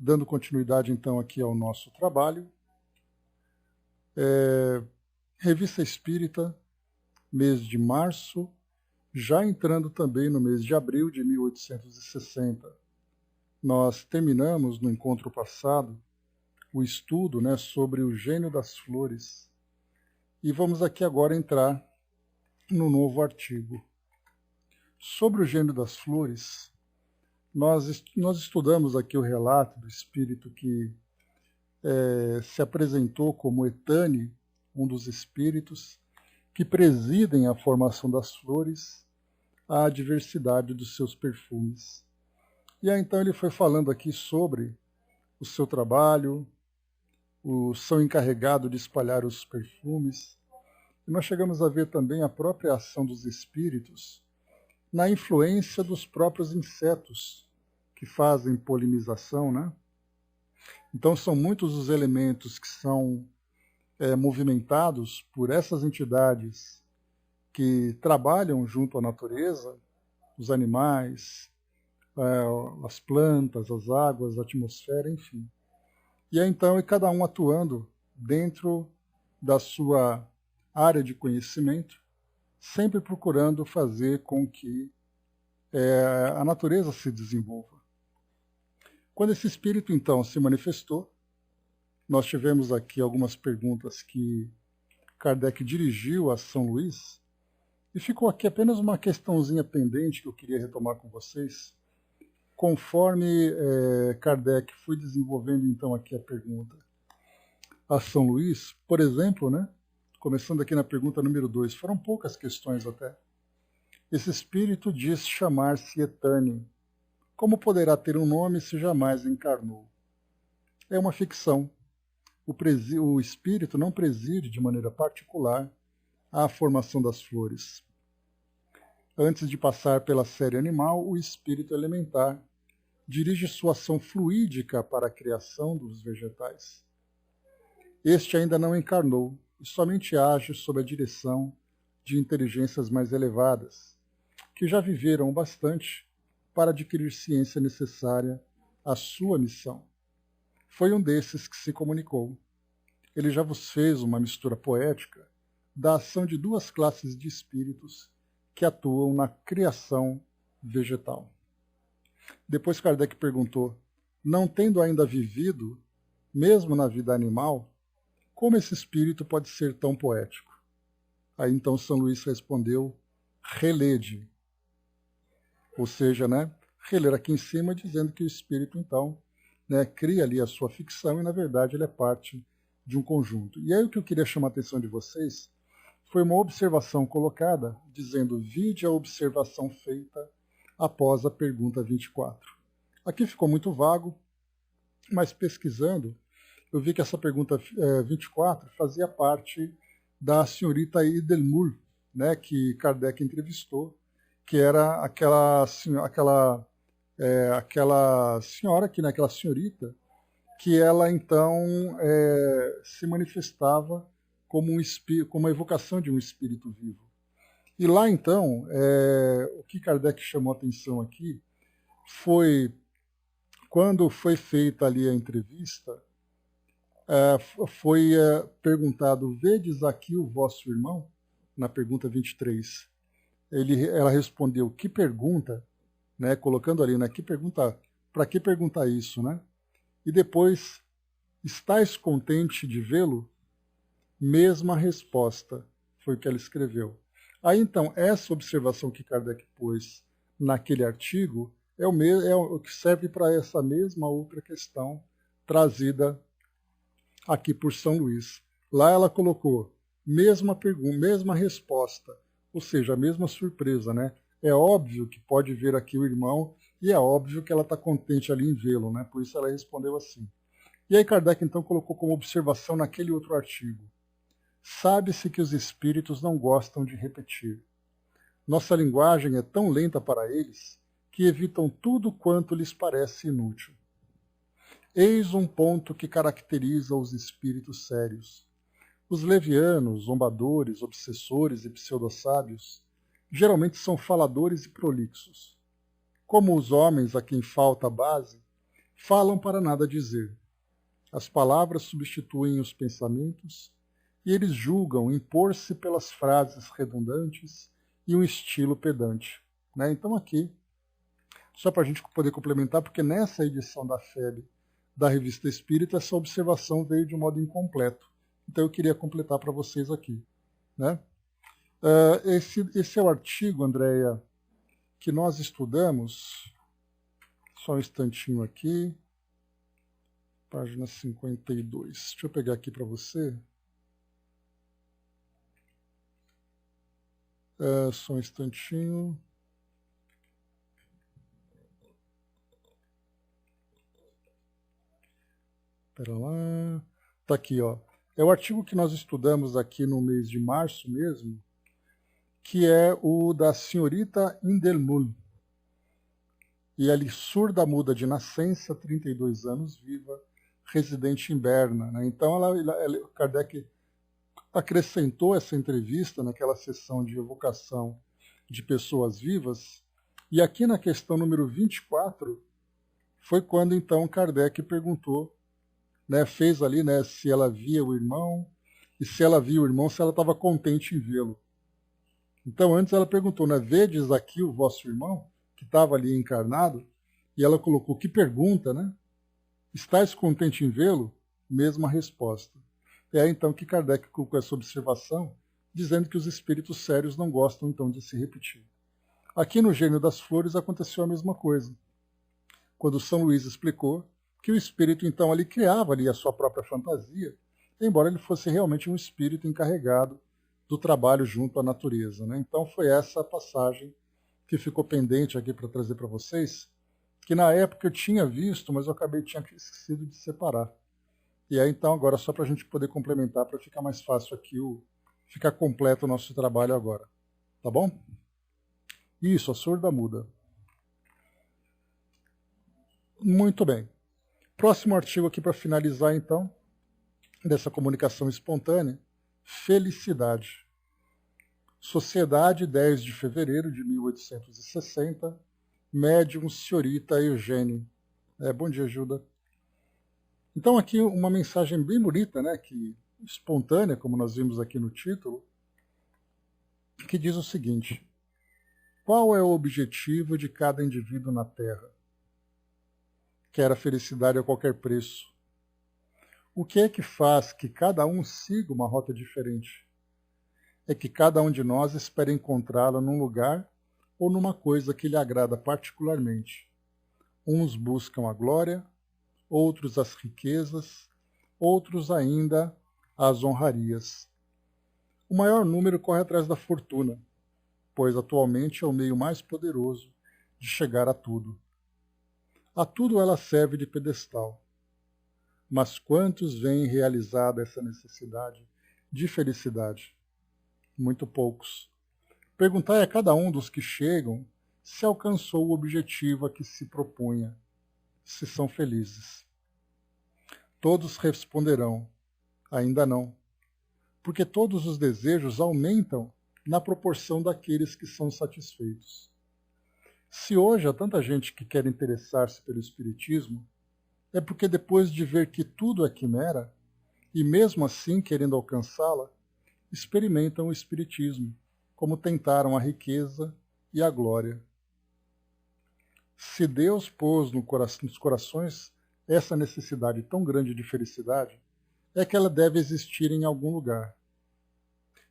Dando continuidade então aqui ao nosso trabalho. Revista Espírita, mês de março, já entrando também no mês de abril de 1860. Nós terminamos no encontro passado o estudo, sobre o gênio das flores e vamos aqui agora entrar no novo artigo. Sobre o gênio das flores, nós estudamos aqui o relato do espírito que se apresentou como Etâne, um dos espíritos que presidem a formação das flores, a diversidade dos seus perfumes. E aí então ele foi falando aqui sobre o seu trabalho, o seu encarregado de espalhar os perfumes. E nós chegamos a ver também a própria ação dos espíritos na influência dos próprios insetos que fazem polinização, né? Então são muitos os elementos que são movimentados por essas entidades que trabalham junto à natureza, os animais, as plantas, as águas, a atmosfera, enfim. E aí, então, cada um atuando dentro da sua área de conhecimento, sempre procurando fazer com que a natureza se desenvolva. Quando esse espírito, então, se manifestou, nós tivemos aqui algumas perguntas que Kardec dirigiu a São Luís, e ficou aqui apenas uma questãozinha pendente que eu queria retomar com vocês. Conforme Kardec foi desenvolvendo, então, aqui a pergunta a São Luís, por exemplo, começando aqui na pergunta número 2, foram poucas questões até. Esse espírito diz chamar-se Etâne. Como poderá ter um nome se jamais encarnou? É uma ficção. O espírito não preside de maneira particular a formação das flores. Antes de passar pela série animal, o espírito elementar dirige sua ação fluídica para a criação dos vegetais. Este ainda não encarnou e somente age sob a direção de inteligências mais elevadas, que já viveram bastante para adquirir ciência necessária à sua missão. Foi um desses que se comunicou. Ele já vos fez uma mistura poética da ação de duas classes de espíritos que atuam na criação vegetal. Depois Kardec perguntou, não tendo ainda vivido, mesmo na vida animal, como esse espírito pode ser tão poético? Aí então São Luís respondeu, relede. Ou seja, reler aqui em cima dizendo que o espírito então cria ali a sua ficção e na verdade ele é parte de um conjunto. E aí o que eu queria chamar a atenção de vocês foi uma observação colocada dizendo, vide a observação feita após a pergunta 24. Aqui ficou muito vago, mas pesquisando, eu vi que essa pergunta 24 fazia parte da senhorita Idelmul, que Kardec entrevistou, que era aquela senhora, aquela senhorita, que ela então se manifestava como uma evocação de um espírito vivo. E lá então, o que Kardec chamou a atenção aqui foi, quando foi feita ali a entrevista, foi perguntado, vedes aqui o vosso irmão? Na pergunta 23. Ela respondeu, que pergunta? Colocando ali, que pergunta, para que perguntar isso? E depois, estais contente de vê-lo? Mesma resposta, foi o que ela escreveu. Aí então, essa observação que Kardec pôs naquele artigo é o que serve para essa mesma outra questão trazida aqui por São Luís. Lá ela colocou mesma pergunta, mesma resposta, ou seja, a mesma surpresa, É óbvio que pode ver aqui o irmão e é óbvio que ela está contente ali em vê-lo, Por isso ela respondeu assim. E aí Kardec então colocou como observação naquele outro artigo. Sabe-se que os espíritos não gostam de repetir. Nossa linguagem é tão lenta para eles que evitam tudo quanto lhes parece inútil. Eis um ponto que caracteriza os espíritos sérios. Os levianos, zombadores, obsessores e pseudo-sábios geralmente são faladores e prolixos. Como os homens a quem falta a base, falam para nada dizer. As palavras substituem os pensamentos e eles julgam impor-se pelas frases redundantes e um estilo pedante. Né? Então aqui, só para a gente poder complementar, porque nessa edição da FEB da Revista Espírita, essa observação veio de um modo incompleto. Então eu queria completar para vocês aqui. Né? Esse é o artigo, Andréia, que nós estudamos. Só um instantinho aqui. Página 52. Deixa eu pegar aqui para você. Só um instantinho. Espera lá. Está aqui, ó. É o artigo que nós estudamos aqui no mês de março mesmo, que é o da senhorita Indelmul. E ali, surda muda de nascença, 32 anos, viva, residente em Berna. Né? Então, Kardec acrescentou essa entrevista naquela sessão de evocação de pessoas vivas. E aqui na questão número 24, foi quando então Kardec perguntou, né, fez ali, né, se ela via o irmão, e se ela via o irmão, se ela estava contente em vê-lo. Então antes ela perguntou, né, vedes aqui o vosso irmão, que estava ali encarnado, e ela colocou, que pergunta, né? Estais contente em vê-lo? Mesma resposta. É então que Kardec colocou essa observação, dizendo que os espíritos sérios não gostam então de se repetir. Aqui no Gênio das Flores aconteceu a mesma coisa. Quando São Luís explicou que o espírito então ali criava ali a sua própria fantasia, embora ele fosse realmente um espírito encarregado do trabalho junto à natureza. Né? Então foi essa a passagem que ficou pendente aqui para trazer para vocês, que na época eu tinha visto, mas eu tinha esquecido de separar. E aí então agora só para a gente poder complementar, para ficar mais fácil aqui, ficar completo o nosso trabalho agora. Tá bom? Isso, a surda muda. Muito bem. Próximo artigo aqui para finalizar, então, dessa comunicação espontânea, felicidade. Sociedade, 10 de fevereiro de 1860, médium senhorita Eugênio. Bom dia, Gilda. Então aqui uma mensagem bem bonita, né, que, espontânea, como nós vimos aqui no título, que diz o seguinte: qual é o objetivo de cada indivíduo na Terra? Quer a felicidade a qualquer preço. O que é que faz que cada um siga uma rota diferente? É que cada um de nós espera encontrá-la num lugar ou numa coisa que lhe agrada particularmente. Uns buscam a glória, outros as riquezas, outros ainda as honrarias. O maior número corre atrás da fortuna, pois atualmente é o meio mais poderoso de chegar a tudo. A tudo ela serve de pedestal. Mas quantos veem realizada essa necessidade de felicidade? Muito poucos. Perguntai a cada um dos que chegam se alcançou o objetivo a que se propunha, se são felizes. Todos responderão, ainda não, porque todos os desejos aumentam na proporção daqueles que são satisfeitos. Se hoje há tanta gente que quer interessar-se pelo Espiritismo, é porque depois de ver que tudo é quimera, e mesmo assim querendo alcançá-la, experimentam o Espiritismo, como tentaram a riqueza e a glória. Se Deus pôs nos corações essa necessidade tão grande de felicidade, é que ela deve existir em algum lugar.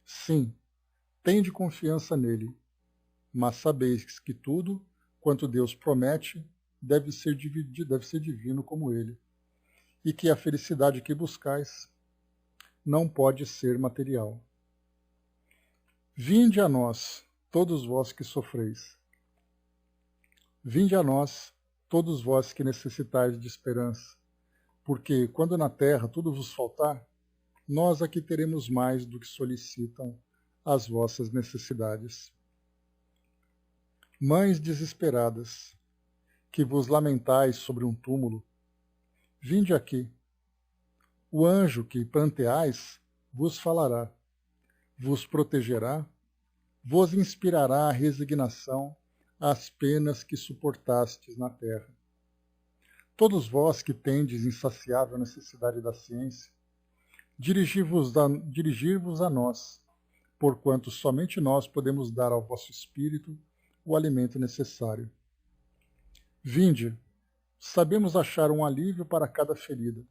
Sim, tende confiança nele, mas sabeis que tudo quanto Deus promete deve ser divino como ele, e que a felicidade que buscais não pode ser material. Vinde a nós, todos vós que sofreis. Vinde a nós, todos vós que necessitais de esperança, porque quando na terra tudo vos faltar, nós aqui teremos mais do que solicitam as vossas necessidades. Mães desesperadas, que vos lamentais sobre um túmulo, vinde aqui. O anjo que pranteais vos falará, vos protegerá, vos inspirará a resignação às penas que suportastes na terra. Todos vós que tendes insaciável necessidade da ciência, dirigir-vos a nós, porquanto somente nós podemos dar ao vosso espírito o alimento necessário. Vinde, sabemos achar um alívio para cada ferida,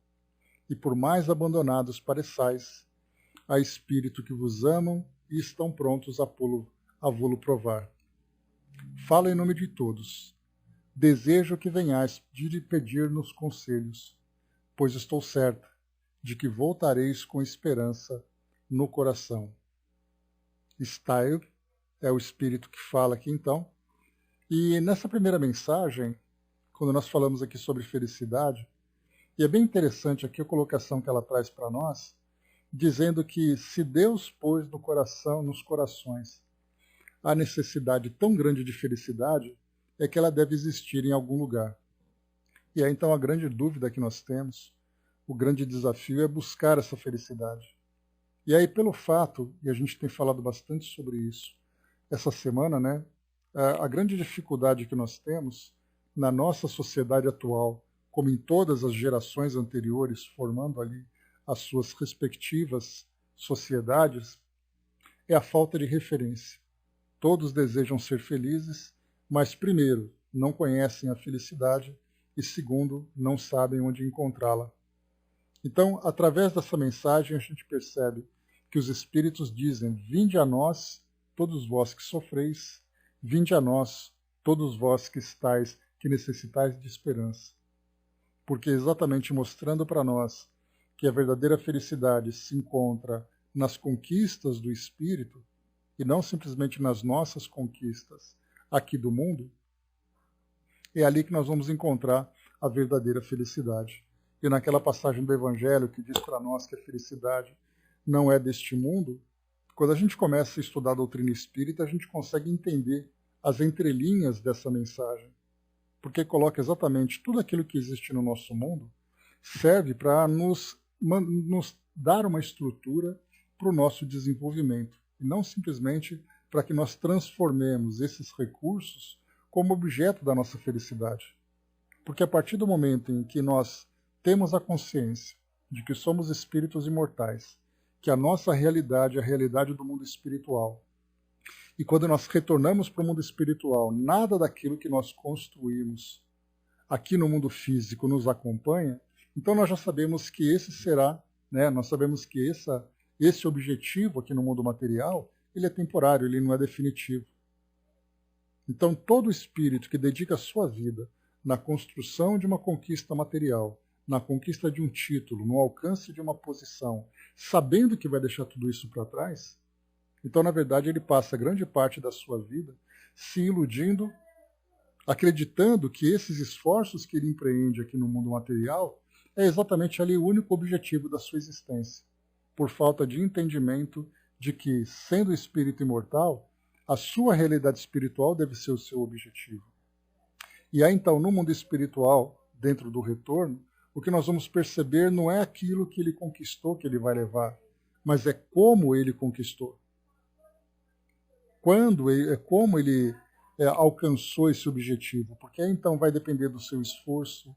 e por mais abandonados pareçais, há espírito que vos amam e estão prontos a vô-lo provar. Falo em nome de todos. Desejo que venhais pedir-nos conselhos, pois estou certa de que voltareis com esperança no coração. Style é o espírito que fala aqui então. E nessa primeira mensagem, quando nós falamos aqui sobre felicidade, e é bem interessante aqui a colocação que ela traz para nós, dizendo que se Deus pôs no coração, nos corações, a necessidade tão grande de felicidade, é que ela deve existir em algum lugar. E aí então a grande dúvida que nós temos, o grande desafio é buscar essa felicidade. E aí pelo fato, e a gente tem falado bastante sobre isso essa semana, né, a grande dificuldade que nós temos na nossa sociedade atual, como em todas as gerações anteriores, formando ali as suas respectivas sociedades, é a falta de referência. Todos desejam ser felizes, mas primeiro, não conhecem a felicidade e segundo, não sabem onde encontrá-la. Então, através dessa mensagem, a gente percebe que os Espíritos dizem: vinde a nós, todos vós que sofreis, vinde a nós, todos vós que necessitais de esperança. Porque exatamente mostrando para nós que a verdadeira felicidade se encontra nas conquistas do Espírito e não simplesmente nas nossas conquistas aqui do mundo, é ali que nós vamos encontrar a verdadeira felicidade. E naquela passagem do Evangelho que diz para nós que a felicidade não é deste mundo, quando a gente começa a estudar a doutrina espírita, a gente consegue entender as entrelinhas dessa mensagem, porque coloca exatamente tudo aquilo que existe no nosso mundo, serve para nos dar uma estrutura para o nosso desenvolvimento, e não simplesmente para que nós transformemos esses recursos como objeto da nossa felicidade. Porque a partir do momento em que nós temos a consciência de que somos espíritos imortais, que a nossa realidade é a realidade do mundo espiritual, e quando nós retornamos para o mundo espiritual, nada daquilo que nós construímos aqui no mundo físico nos acompanha, então nós já sabemos que esse será, né, nós sabemos que esse objetivo aqui no mundo material, ele é temporário, ele não é definitivo. Então todo espírito que dedica a sua vida na construção de uma conquista material, na conquista de um título, no alcance de uma posição, sabendo que vai deixar tudo isso para trás, então na verdade ele passa grande parte da sua vida se iludindo, acreditando que esses esforços que ele empreende aqui no mundo material é exatamente ali o único objetivo da sua existência, por falta de entendimento de que, sendo espírito imortal, a sua realidade espiritual deve ser o seu objetivo. E aí então, no mundo espiritual, dentro do retorno, o que nós vamos perceber não é aquilo que ele conquistou que ele vai levar, mas é como ele conquistou. Como ele alcançou esse objetivo, porque aí então vai depender do seu esforço,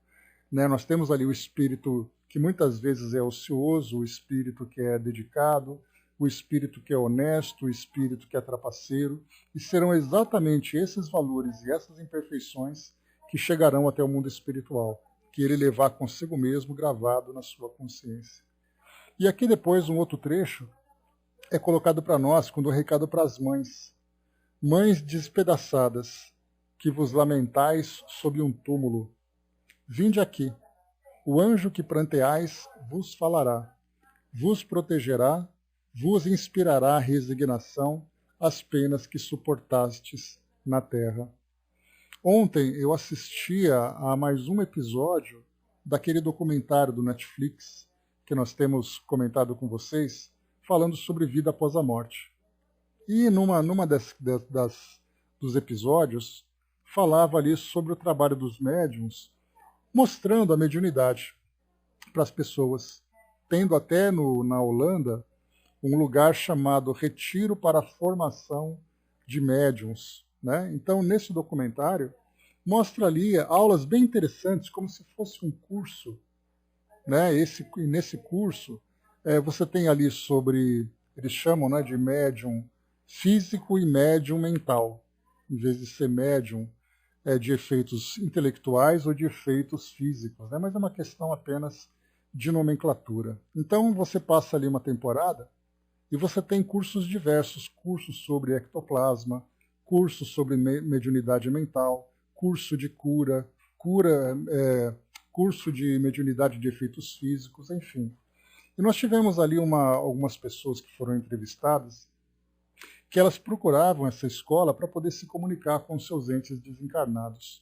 né? Nós temos ali o espírito que muitas vezes é ocioso, o espírito que é dedicado, o espírito que é honesto, o espírito que é trapaceiro, e serão exatamente esses valores e essas imperfeições que chegarão até o mundo espiritual, que ele levar consigo mesmo gravado na sua consciência. E aqui depois um outro trecho é colocado para nós, quando o recado para as mães. Mães despedaçadas, que vos lamentais sob um túmulo, vinde aqui, o anjo que pranteais vos falará, vos protegerá, vos inspirará resignação às penas que suportastes na terra. Ontem eu assistia a mais um episódio daquele documentário do Netflix que nós temos comentado com vocês, falando sobre vida após a morte. E numa dos episódios falava ali sobre o trabalho dos médiuns, mostrando a mediunidade para as pessoas, tendo até na Holanda um lugar chamado Retiro para a Formação de Médiuns, né? Então, nesse documentário, mostra ali aulas bem interessantes, como se fosse um curso, né? Nesse curso, você tem ali sobre, eles chamam, né, de médium físico e médium mental, em vez de ser médium de efeitos intelectuais ou de efeitos físicos, né? Mas é uma questão apenas de nomenclatura. Então você passa ali uma temporada e você tem cursos diversos, cursos sobre ectoplasma, cursos sobre mediunidade mental, curso de curso de mediunidade de efeitos físicos, enfim. E nós tivemos ali algumas pessoas que foram entrevistadas que elas procuravam essa escola para poder se comunicar com seus entes desencarnados.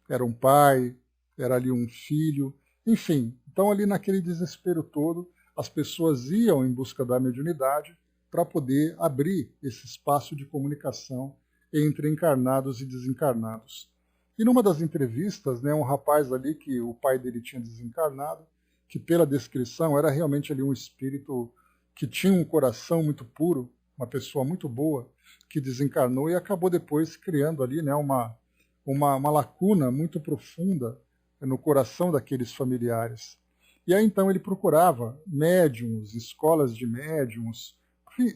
Era um pai, era ali um filho, enfim. Então ali naquele desespero todo, as pessoas iam em busca da mediunidade para poder abrir esse espaço de comunicação entre encarnados e desencarnados. E numa das entrevistas, né, um rapaz ali que o pai dele tinha desencarnado, que pela descrição era realmente ali um espírito que tinha um coração muito puro, uma pessoa muito boa, que desencarnou e acabou depois criando ali, né, uma lacuna muito profunda no coração daqueles familiares. E aí então ele procurava médiums, escolas de médiums,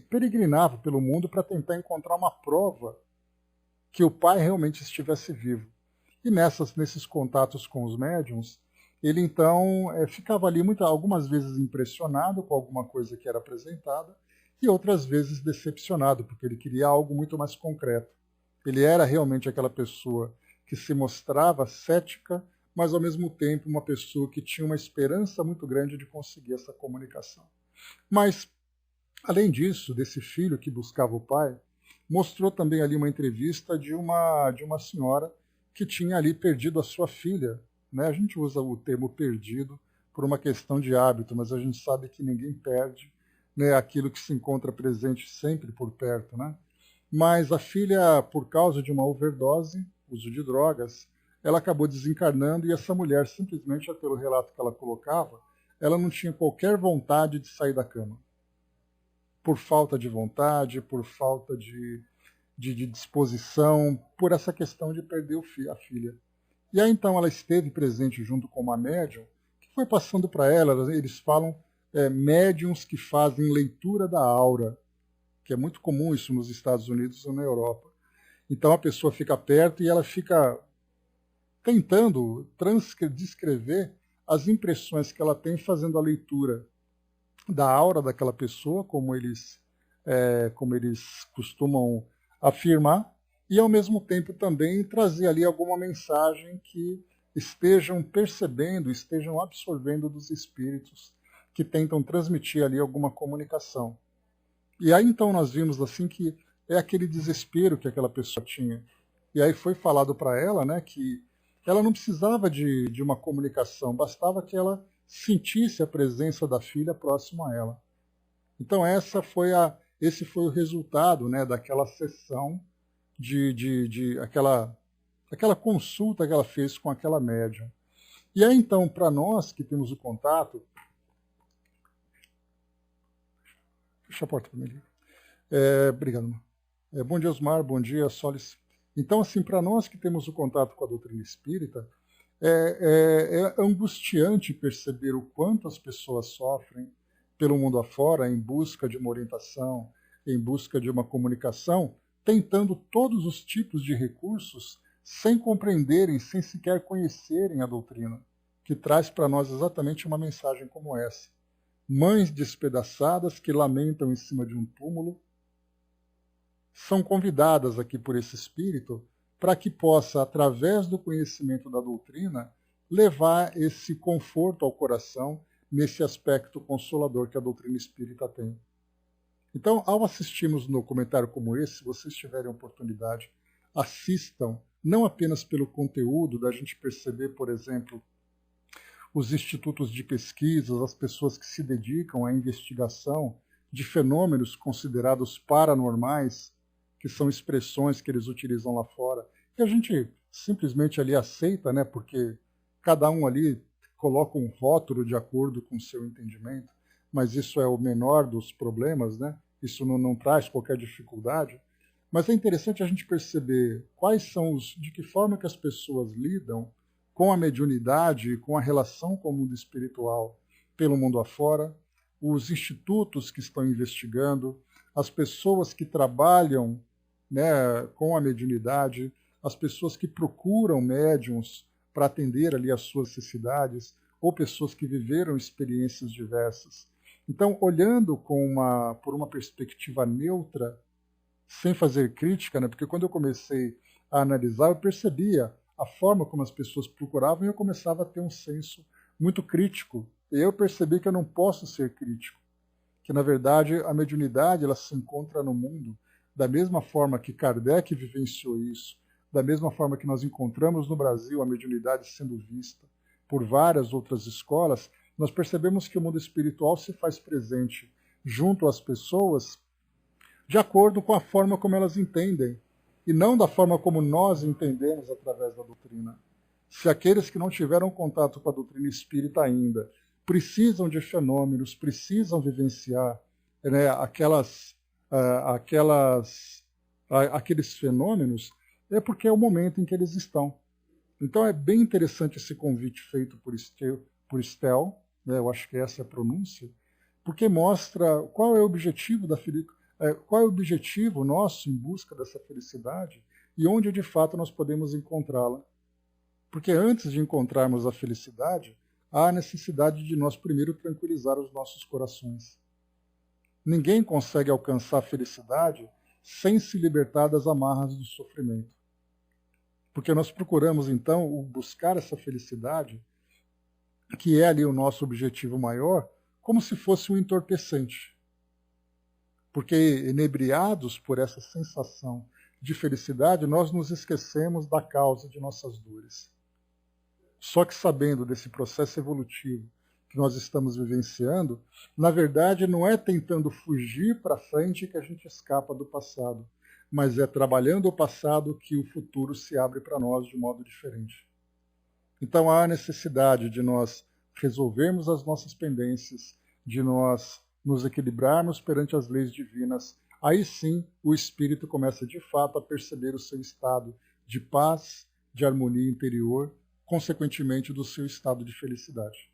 peregrinava pelo mundo para tentar encontrar uma prova que o pai realmente estivesse vivo. E nesses contatos com os médiums, ele então ficava ali algumas vezes impressionado com alguma coisa que era apresentada e outras vezes decepcionado, porque ele queria algo muito mais concreto. Ele era realmente aquela pessoa que se mostrava cética, mas ao mesmo tempo uma pessoa que tinha uma esperança muito grande de conseguir essa comunicação. Mas, além disso, desse filho que buscava o pai, mostrou também ali uma entrevista de uma senhora que tinha ali perdido a sua filha. Né? A gente usa o termo perdido por uma questão de hábito, mas a gente sabe que ninguém perde, né, aquilo que se encontra presente sempre por perto. Né? Mas a filha, por causa de uma overdose, uso de drogas, ela acabou desencarnando e essa mulher, simplesmente pelo relato que ela colocava, ela não tinha qualquer vontade de sair da cama. Por falta de vontade, por falta de disposição, por essa questão de perder a filha. E aí então ela esteve presente junto com uma médium, que foi passando para ela, eles falam médiums que fazem leitura da aura, que é muito comum isso nos Estados Unidos ou na Europa. Então a pessoa fica perto e ela fica tentando descrever as impressões que ela tem fazendo a leitura da aura daquela pessoa, como eles costumam afirmar, e ao mesmo tempo também trazer ali alguma mensagem que estejam percebendo, estejam absorvendo dos espíritos que tentam transmitir ali alguma comunicação. E aí então nós vimos assim que é aquele desespero que aquela pessoa tinha. E aí foi falado para ela, né, que ela não precisava de uma comunicação, bastava que ela sentisse a presença da filha próximo a ela. Então esse foi o resultado, né, daquela sessão, aquela consulta que ela fez com aquela médium. E aí então, para nós que temos o contato, fecha a porta para mim. Obrigado. Bom dia, Osmar. Bom dia, Solis. Então, assim, para nós que temos o contato com a doutrina espírita, é angustiante perceber o quanto as pessoas sofrem pelo mundo afora em busca de uma orientação, em busca de uma comunicação, tentando todos os tipos de recursos sem compreenderem, sem sequer conhecerem a doutrina, que traz para nós exatamente uma mensagem como essa. Mães despedaçadas que lamentam em cima de um túmulo são convidadas aqui por esse espírito para que possa, através do conhecimento da doutrina, levar esse conforto ao coração nesse aspecto consolador que a doutrina espírita tem. Então, ao assistirmos um documentário como esse, se vocês tiverem oportunidade, assistam, não apenas pelo conteúdo, da gente perceber, por exemplo, os institutos de pesquisa, as pessoas que se dedicam à investigação de fenômenos considerados paranormais, que são expressões que eles utilizam lá fora, que a gente simplesmente ali aceita, né, porque cada um ali coloca um rótulo de acordo com o seu entendimento, mas isso é o menor dos problemas, né? Isso não traz qualquer dificuldade. Mas é interessante a gente perceber de que forma que as pessoas lidam com a mediunidade, com a relação com o mundo espiritual pelo mundo afora, os institutos que estão investigando, as pessoas que trabalham, né, com a mediunidade, as pessoas que procuram médiums para atender ali às suas necessidades, ou pessoas que viveram experiências diversas. Então, olhando por uma perspectiva neutra, sem fazer crítica, né? Porque quando eu comecei a analisar, eu percebia a forma como as pessoas procuravam e eu começava a ter um senso muito crítico. E eu percebi que eu não posso ser crítico, que na verdade a mediunidade ela se encontra no mundo da mesma forma que Kardec vivenciou isso, da mesma forma que nós encontramos no Brasil a mediunidade sendo vista por várias outras escolas, nós percebemos que o mundo espiritual se faz presente junto às pessoas de acordo com a forma como elas entendem, e não da forma como nós entendemos através da doutrina. Se aqueles que não tiveram contato com a doutrina espírita ainda precisam de fenômenos, precisam vivenciar, né, aqueles fenômenos, é porque é o momento em que eles estão. Então é bem interessante esse convite feito por Estel, né, eu acho que essa é a pronúncia, porque mostra qual é o objetivo qual é o objetivo nosso em busca dessa felicidade e onde de fato nós podemos encontrá-la. Porque antes de encontrarmos a felicidade, há a necessidade de nós primeiro tranquilizar os nossos corações. Ninguém consegue alcançar a felicidade sem se libertar das amarras do sofrimento. Porque nós procuramos, então, buscar essa felicidade, que é ali o nosso objetivo maior, como se fosse um entorpecente. Porque, inebriados por essa sensação de felicidade, nós nos esquecemos da causa de nossas dores. Só que sabendo desse processo evolutivo que nós estamos vivenciando, na verdade não é tentando fugir para frente que a gente escapa do passado, mas é trabalhando o passado que o futuro se abre para nós de modo diferente. Então há a necessidade de nós resolvermos as nossas pendências, de nós nos equilibrarmos perante as leis divinas. Aí sim o espírito começa de fato a perceber o seu estado de paz, de harmonia interior, consequentemente do seu estado de felicidade.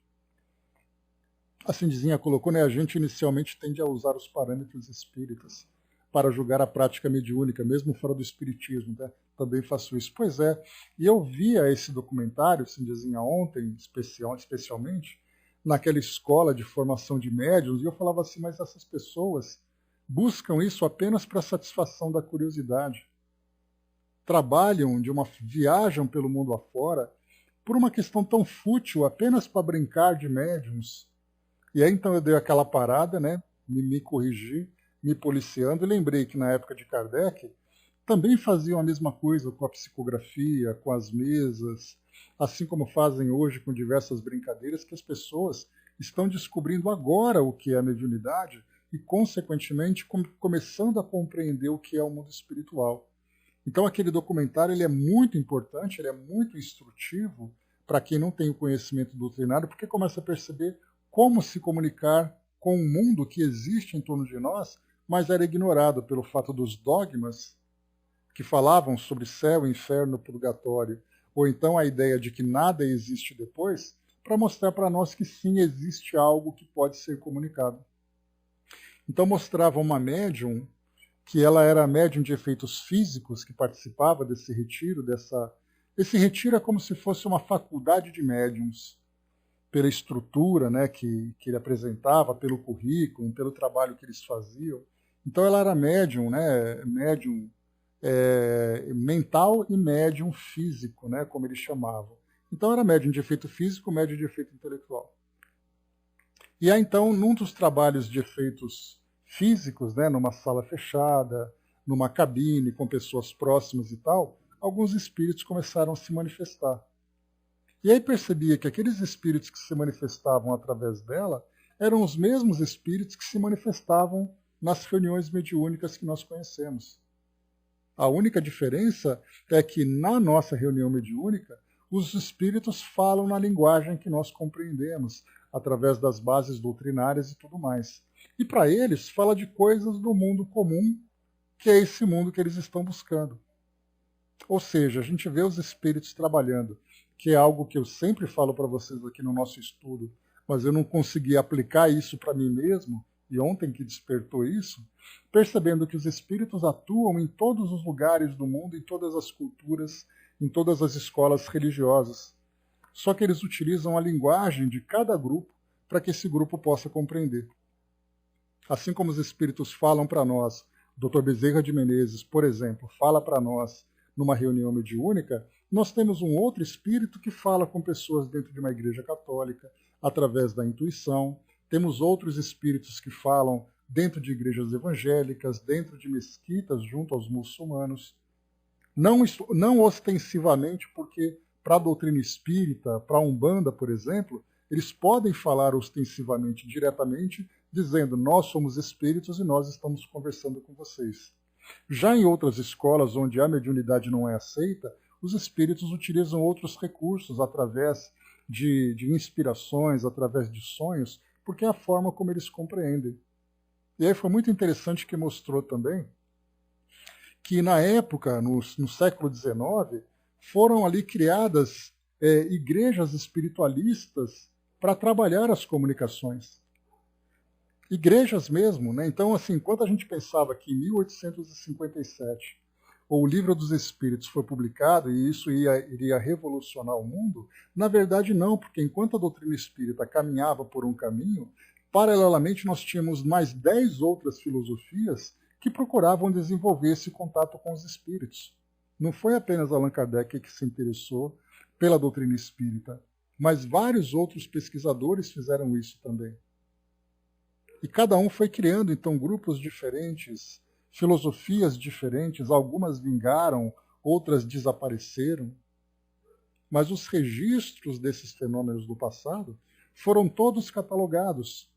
A Cindizinha colocou, né, a gente inicialmente tende a usar os parâmetros espíritas para julgar a prática mediúnica, mesmo fora do espiritismo, né? Também faço isso. Pois é, e eu via esse documentário, Cindizinha, ontem, especialmente, naquela escola de formação de médiuns, e eu falava assim, mas essas pessoas buscam isso apenas para satisfação da curiosidade. Viajam pelo mundo afora por uma questão tão fútil, apenas para brincar de médiums. E aí então eu dei aquela parada, né, me corrigi, me policiando, e lembrei que na época de Kardec também faziam a mesma coisa com a psicografia, com as mesas, assim como fazem hoje com diversas brincadeiras, que as pessoas estão descobrindo agora o que é a mediunidade e, consequentemente, começando a compreender o que é o mundo espiritual. Então aquele documentário ele é muito importante, ele é muito instrutivo para quem não tem o conhecimento doutrinário, porque começa a perceber como se comunicar com um mundo que existe em torno de nós, mas era ignorado pelo fato dos dogmas que falavam sobre céu, inferno, purgatório, ou então a ideia de que nada existe depois, para mostrar para nós que sim existe algo que pode ser comunicado. Então mostrava uma médium, que ela era médium de efeitos físicos, que participava desse retiro, esse retiro é como se fosse uma faculdade de médiums, pela estrutura, né, que ele apresentava, pelo currículo, pelo trabalho que eles faziam. Então ela era médium, né, médium mental e médium físico, né, como eles chamavam. Então era médium de efeito físico, médium de efeito intelectual. E aí então, num dos trabalhos de efeitos físicos, né, numa sala fechada, numa cabine, com pessoas próximas e tal, alguns espíritos começaram a se manifestar. E aí percebia que aqueles espíritos que se manifestavam através dela eram os mesmos espíritos que se manifestavam nas reuniões mediúnicas que nós conhecemos. A única diferença é que na nossa reunião mediúnica, os espíritos falam na linguagem que nós compreendemos, através das bases doutrinárias e tudo mais. E para eles, fala de coisas do mundo comum, que é esse mundo que eles estão buscando. Ou seja, a gente vê os espíritos trabalhando, que é algo que eu sempre falo para vocês aqui no nosso estudo, mas eu não consegui aplicar isso para mim mesmo, e ontem que despertou isso, percebendo que os espíritos atuam em todos os lugares do mundo, em todas as culturas, em todas as escolas religiosas. Só que eles utilizam a linguagem de cada grupo para que esse grupo possa compreender. Assim como os espíritos falam para nós, o Dr. Bezerra de Menezes, por exemplo, fala para nós numa reunião mediúnica, nós temos um outro espírito que fala com pessoas dentro de uma igreja católica, através da intuição. Temos outros espíritos que falam dentro de igrejas evangélicas, dentro de mesquitas, junto aos muçulmanos. Não ostensivamente, porque para a doutrina espírita, para a Umbanda, por exemplo, eles podem falar ostensivamente, diretamente, dizendo: nós somos espíritos e nós estamos conversando com vocês. Já em outras escolas onde a mediunidade não é aceita, os espíritos utilizam outros recursos através de inspirações, através de sonhos, porque é a forma como eles compreendem. E aí foi muito interessante que mostrou também que na época, no século XIX, foram ali criadas igrejas espiritualistas para trabalhar as comunicações. Igrejas mesmo, né? Então, assim, enquanto a gente pensava que em 1857 o Livro dos Espíritos foi publicado e isso iria revolucionar o mundo, na verdade não, porque enquanto a doutrina espírita caminhava por um caminho, paralelamente nós tínhamos mais 10 outras filosofias que procuravam desenvolver esse contato com os espíritos. Não foi apenas Allan Kardec que se interessou pela doutrina espírita, mas vários outros pesquisadores fizeram isso também. E cada um foi criando, então, grupos diferentes, filosofias diferentes, algumas vingaram, outras desapareceram. Mas os registros desses fenômenos do passado foram todos catalogados,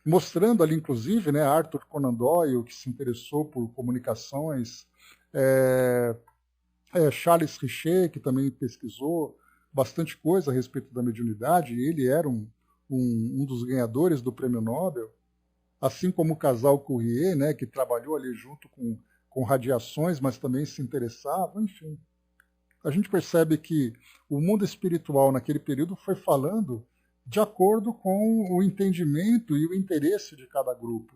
mostrando ali, inclusive, né, Arthur Conan Doyle, que se interessou por comunicações, Charles Richer, que também pesquisou bastante coisa a respeito da mediunidade, e ele era um dos ganhadores do Prêmio Nobel, assim como o casal Courier, né, que trabalhou ali junto com radiações, mas também se interessava, enfim. A gente percebe que o mundo espiritual naquele período foi falando de acordo com o entendimento e o interesse de cada grupo.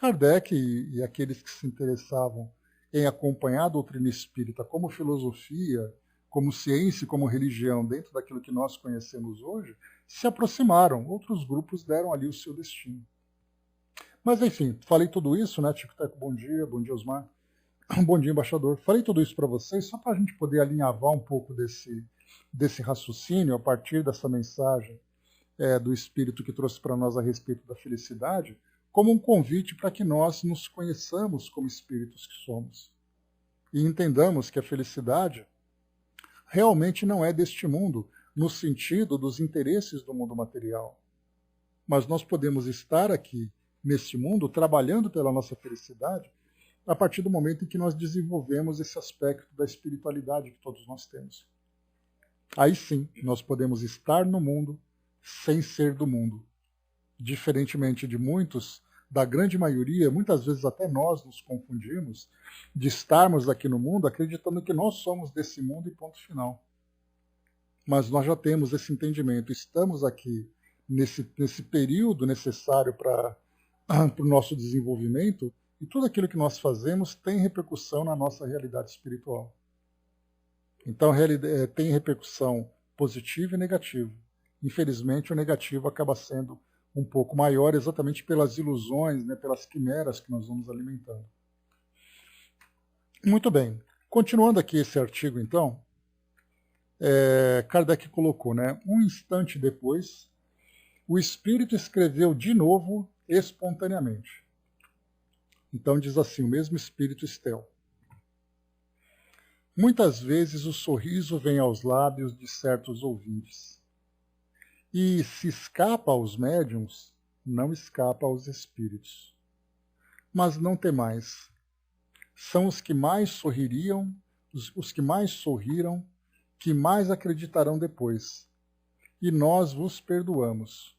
Kardec e aqueles que se interessavam em acompanhar a doutrina espírita como filosofia, como ciência, como religião, dentro daquilo que nós conhecemos hoje, se aproximaram. Outros grupos deram ali o seu destino. Mas, enfim, falei tudo isso, né, Tico Teco, bom dia Osmar, bom dia, embaixador. Falei tudo isso para vocês só para a gente poder alinhavar um pouco desse raciocínio a partir dessa mensagem do Espírito que trouxe para nós a respeito da felicidade, como um convite para que nós nos conheçamos como espíritos que somos. E entendamos que a felicidade realmente não é deste mundo, no sentido dos interesses do mundo material. Mas nós podemos estar aqui, neste mundo, trabalhando pela nossa felicidade, a partir do momento em que nós desenvolvemos esse aspecto da espiritualidade que todos nós temos. Aí sim, nós podemos estar no mundo sem ser do mundo. Diferentemente de muitos, da grande maioria, muitas vezes até nós nos confundimos de estarmos aqui no mundo acreditando que nós somos desse mundo e ponto final. Mas nós já temos esse entendimento, estamos aqui nesse período necessário para o nosso desenvolvimento e tudo aquilo que nós fazemos tem repercussão na nossa realidade espiritual. Então tem repercussão positiva e negativa. Infelizmente o negativo acaba sendo um pouco maior exatamente pelas ilusões, né, pelas quimeras que nós vamos alimentando. Muito bem. Continuando aqui esse artigo, então, Kardec colocou, né, um instante depois, o espírito escreveu de novo espontaneamente. Então diz assim, o mesmo espírito Estel. Muitas vezes o sorriso vem aos lábios de certos ouvintes. E se escapa aos médiuns, não escapa aos espíritos. Mas não temais. São os que mais sorririam, os que mais sorriram, que mais acreditarão depois. E nós vos perdoamos,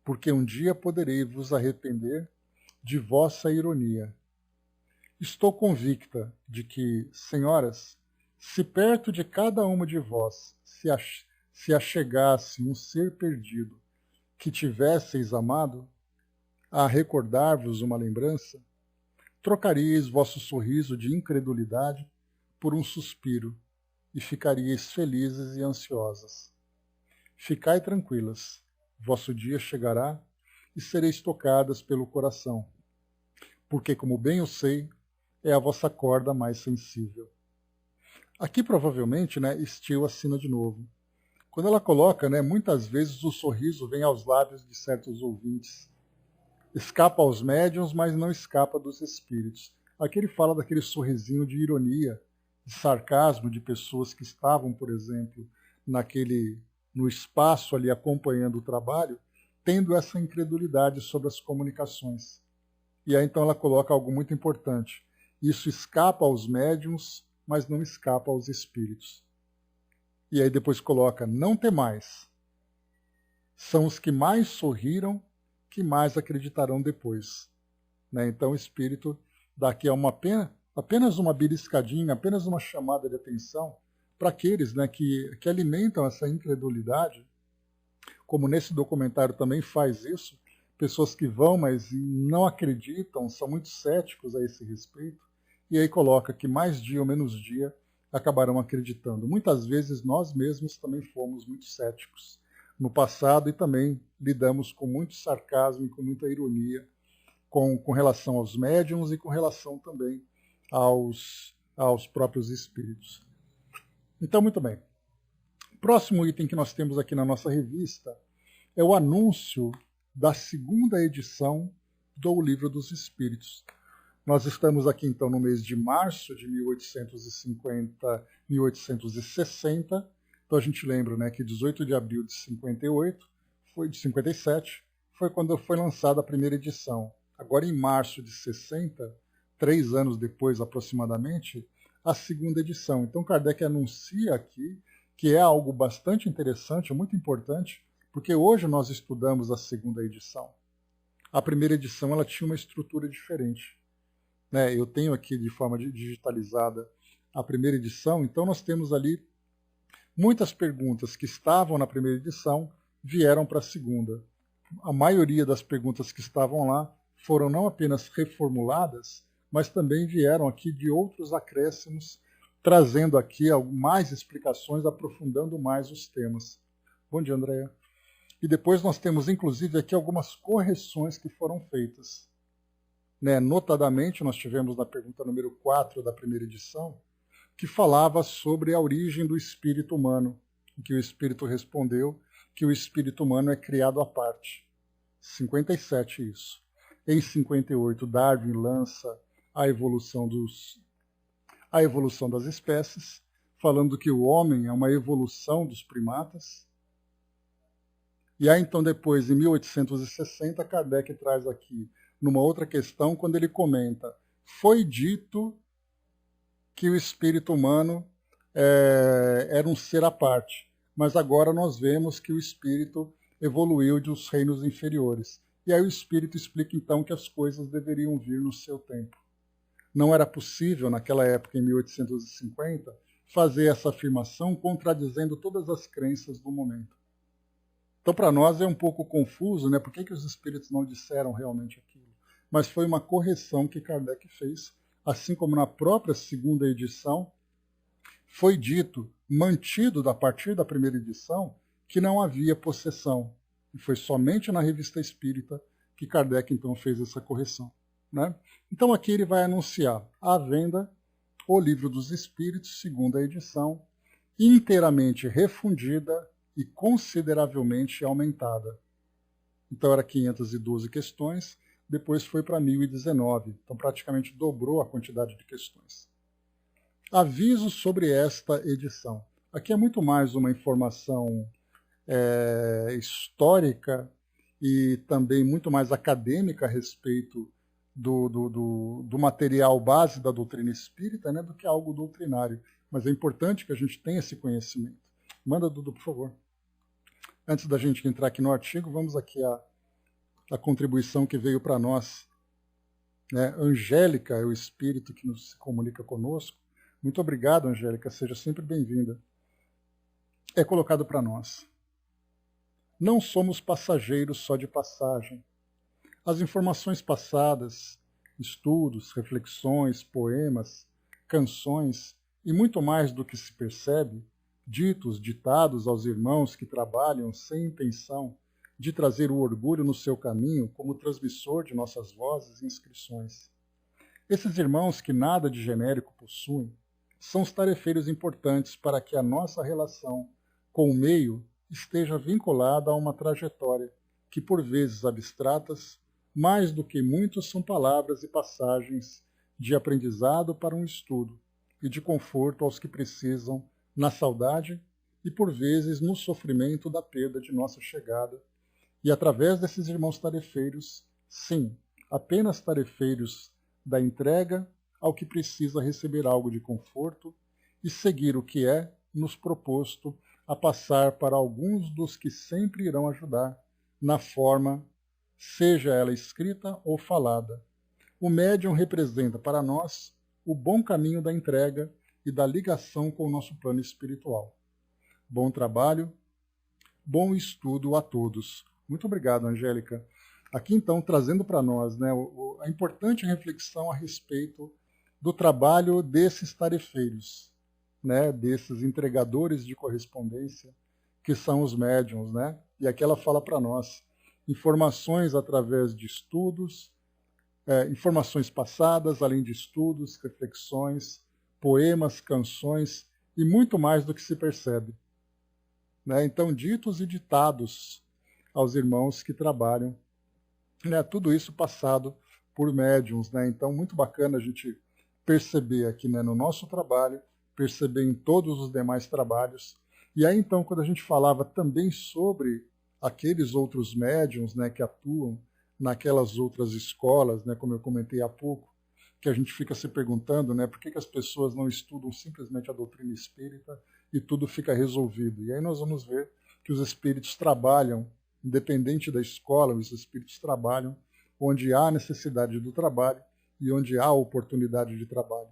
porque um dia poderei vos arrepender de vossa ironia. Estou convicta de que, senhoras, se perto de cada uma de vós se achegasse um ser perdido que tivesseis amado, a recordar-vos uma lembrança, trocaríeis vosso sorriso de incredulidade por um suspiro e ficaríeis felizes e ansiosas. Ficai tranquilas, vosso dia chegará e sereis tocadas pelo coração, porque, como bem eu sei, é a vossa corda mais sensível. Aqui, provavelmente, Steele assina de novo. Quando ela coloca, muitas vezes o sorriso vem aos lábios de certos ouvintes. Escapa aos médiuns, mas não escapa dos espíritos. Aqui ele fala daquele sorrisinho de ironia, de sarcasmo de pessoas que estavam, por exemplo, no espaço ali acompanhando o trabalho, tendo essa incredulidade sobre as comunicações. E aí então ela coloca algo muito importante. Isso escapa aos médiuns, mas não escapa aos espíritos. E aí depois coloca, não temais. São os que mais sorriram, que mais acreditarão depois. Então o espírito daqui é apenas uma beliscadinha, apenas uma chamada de atenção para aqueles que alimentam essa incredulidade, como nesse documentário também faz isso, pessoas que vão, mas não acreditam, são muito céticos a esse respeito, e aí coloca que mais dia ou menos dia acabarão acreditando. Muitas vezes nós mesmos também fomos muito céticos no passado e também lidamos com muito sarcasmo e com muita ironia com relação aos médiums e com relação também aos próprios espíritos. Então, muito bem. O próximo item que nós temos aqui na nossa revista é o anúncio da segunda edição do Livro dos Espíritos. Nós estamos aqui, então, no mês de março de 1860. Então, a gente lembra que 18 de abril de 57, foi quando foi lançada a primeira edição. Agora, em março de 60, 3 anos depois aproximadamente, a segunda edição. Então, Kardec anuncia aqui que é algo bastante interessante, muito importante, porque hoje nós estudamos a segunda edição. A primeira edição ela tinha uma estrutura diferente. Eu tenho aqui de forma digitalizada a primeira edição, então nós temos ali muitas perguntas que estavam na primeira edição vieram para a segunda. A maioria das perguntas que estavam lá foram não apenas reformuladas, mas também vieram aqui de outros acréscimos, trazendo aqui mais explicações, aprofundando mais os temas. Bom dia, Andréia. E depois nós temos, inclusive, aqui algumas correções que foram feitas. Notadamente, nós tivemos na pergunta número 4 da primeira edição, que falava sobre a origem do espírito humano, em que o espírito respondeu que o espírito humano é criado à parte. 57 isso. Em 58, Darwin lança a evolução das espécies, falando que o homem é uma evolução dos primatas. E aí, então, depois, em 1860, Kardec traz aqui, numa outra questão, quando ele comenta, foi dito que o espírito humano era um ser à parte, mas agora nós vemos que o espírito evoluiu dos reinos inferiores. E aí o espírito explica, então, que as coisas deveriam vir no seu tempo. Não era possível, naquela época, em 1850, fazer essa afirmação contradizendo todas as crenças do momento. Então, para nós é um pouco confuso, por que os espíritos não disseram realmente aquilo? Mas foi uma correção que Kardec fez, assim como na própria segunda edição, foi dito, mantido a partir da primeira edição, que não havia possessão. E foi somente na Revista Espírita que Kardec, então, fez essa correção. Então, aqui ele vai anunciar à venda o Livro dos Espíritos, segunda edição, inteiramente refundida e consideravelmente aumentada. Então era 512 questões, depois foi para 1019, então praticamente dobrou a quantidade de questões. Aviso sobre esta edição. Aqui é muito mais uma informação histórica e também muito mais acadêmica a respeito do material base da doutrina espírita, do que algo doutrinário. Mas é importante que a gente tenha esse conhecimento. Manda, Dudu, por favor. Antes da gente entrar aqui no artigo, vamos aqui a contribuição que veio para nós né? Angélica é o espírito que nos comunica conosco. Muito obrigado, Angélica, seja sempre bem-vinda. É colocado para nós. Não somos passageiros só de passagem. As informações passadas, estudos, reflexões, poemas, canções e muito mais do que se percebe, ditos, ditados aos irmãos que trabalham sem intenção de trazer o orgulho no seu caminho como transmissor de nossas vozes e inscrições. Esses irmãos que nada de genérico possuem são os tarefeiros importantes para que a nossa relação com o meio esteja vinculada a uma trajetória que, por vezes abstratas, mais do que muitos são palavras e passagens de aprendizado para um estudo e de conforto aos que precisam na saudade e, por vezes, no sofrimento da perda de nossa chegada. E através desses irmãos tarefeiros, sim, apenas tarefeiros da entrega ao que precisa receber algo de conforto e seguir o que é nos proposto a passar para alguns dos que sempre irão ajudar na forma, seja ela escrita ou falada. O médium representa para nós o bom caminho da entrega e da ligação com o nosso plano espiritual. Bom trabalho, bom estudo a todos. Muito obrigado, Angélica. Aqui, então, trazendo para nós, né, a importante reflexão a respeito do trabalho desses tarefeiros, né, desses entregadores de correspondência, que são os médiuns. Né? E aqui ela fala para nós informações através de estudos, informações passadas, além de estudos, reflexões, poemas, canções e muito mais do que se percebe. Né? Então, ditos e ditados aos irmãos que trabalham, né? Tudo isso passado por médiuns. Né? Então, muito bacana a gente perceber aqui, né, no nosso trabalho, perceber em todos os demais trabalhos. E aí, então, quando a gente falava também sobre aqueles outros médiuns, né, que atuam naquelas outras escolas, né, como eu comentei há pouco, que a gente fica se perguntando, né, por que as pessoas não estudam simplesmente a doutrina espírita e tudo fica resolvido. E aí nós vamos ver que os espíritos trabalham, independente da escola, os espíritos trabalham onde há necessidade do trabalho e onde há oportunidade de trabalho.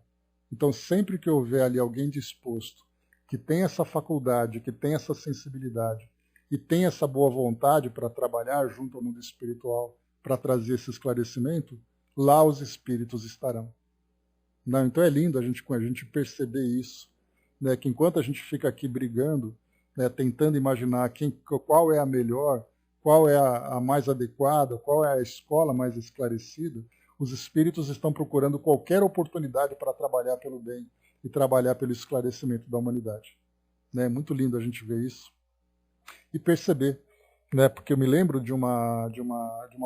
Então, sempre que houver ali alguém disposto, que tem essa faculdade, que tem essa sensibilidade e tem essa boa vontade para trabalhar junto ao mundo espiritual, para trazer esse esclarecimento, lá os espíritos estarão. Não, então é lindo a gente perceber isso, né, que enquanto a gente fica aqui brigando, né, tentando imaginar qual é a melhor, qual é a mais adequada, qual é a escola mais esclarecida, os espíritos estão procurando qualquer oportunidade para trabalhar pelo bem e trabalhar pelo esclarecimento da humanidade. É muito lindo a gente ver isso e perceber, né, porque eu me lembro de uma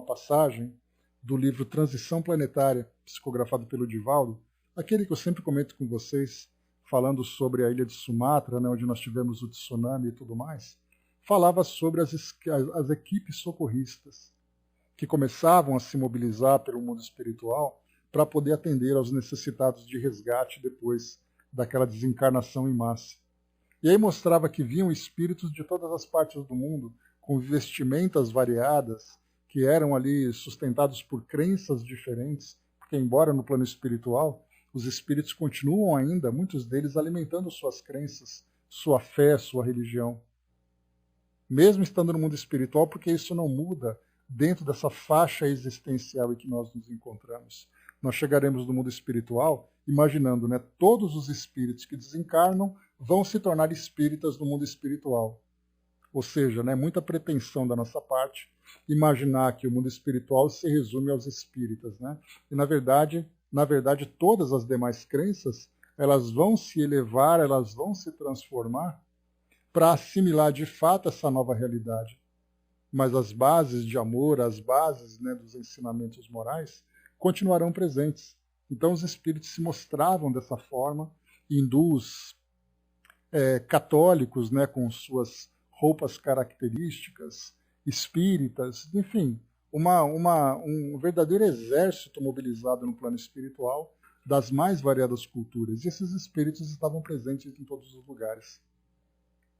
passagem do livro Transição Planetária, psicografado pelo Divaldo, aquele que eu sempre comento com vocês, falando sobre a ilha de Sumatra, né, onde nós tivemos o tsunami e tudo mais, falava sobre as equipes socorristas que começavam a se mobilizar pelo mundo espiritual para poder atender aos necessitados de resgate depois daquela desencarnação em massa. E aí mostrava que vinham espíritos de todas as partes do mundo com vestimentas variadas, que eram ali sustentados por crenças diferentes, porque embora no plano espiritual, os espíritos continuam ainda, muitos deles, alimentando suas crenças, sua fé, sua religião. Mesmo estando no mundo espiritual, porque isso não muda dentro dessa faixa existencial em que nós nos encontramos. Nós chegaremos no mundo espiritual imaginando, né, todos os espíritos que desencarnam vão se tornar espíritas no mundo espiritual. Ou seja, né, muita pretensão da nossa parte imaginar que o mundo espiritual se resume aos espíritas. Né? E, na verdade, todas as demais crenças, elas vão se elevar, elas vão se transformar para assimilar de fato essa nova realidade. Mas as bases de amor, as bases, né, dos ensinamentos morais, continuarão presentes. Então os espíritos se mostravam dessa forma, hindus, católicos, né, com suas roupas características, espíritas, enfim, um verdadeiro exército mobilizado no plano espiritual das mais variadas culturas. E esses espíritos estavam presentes em todos os lugares.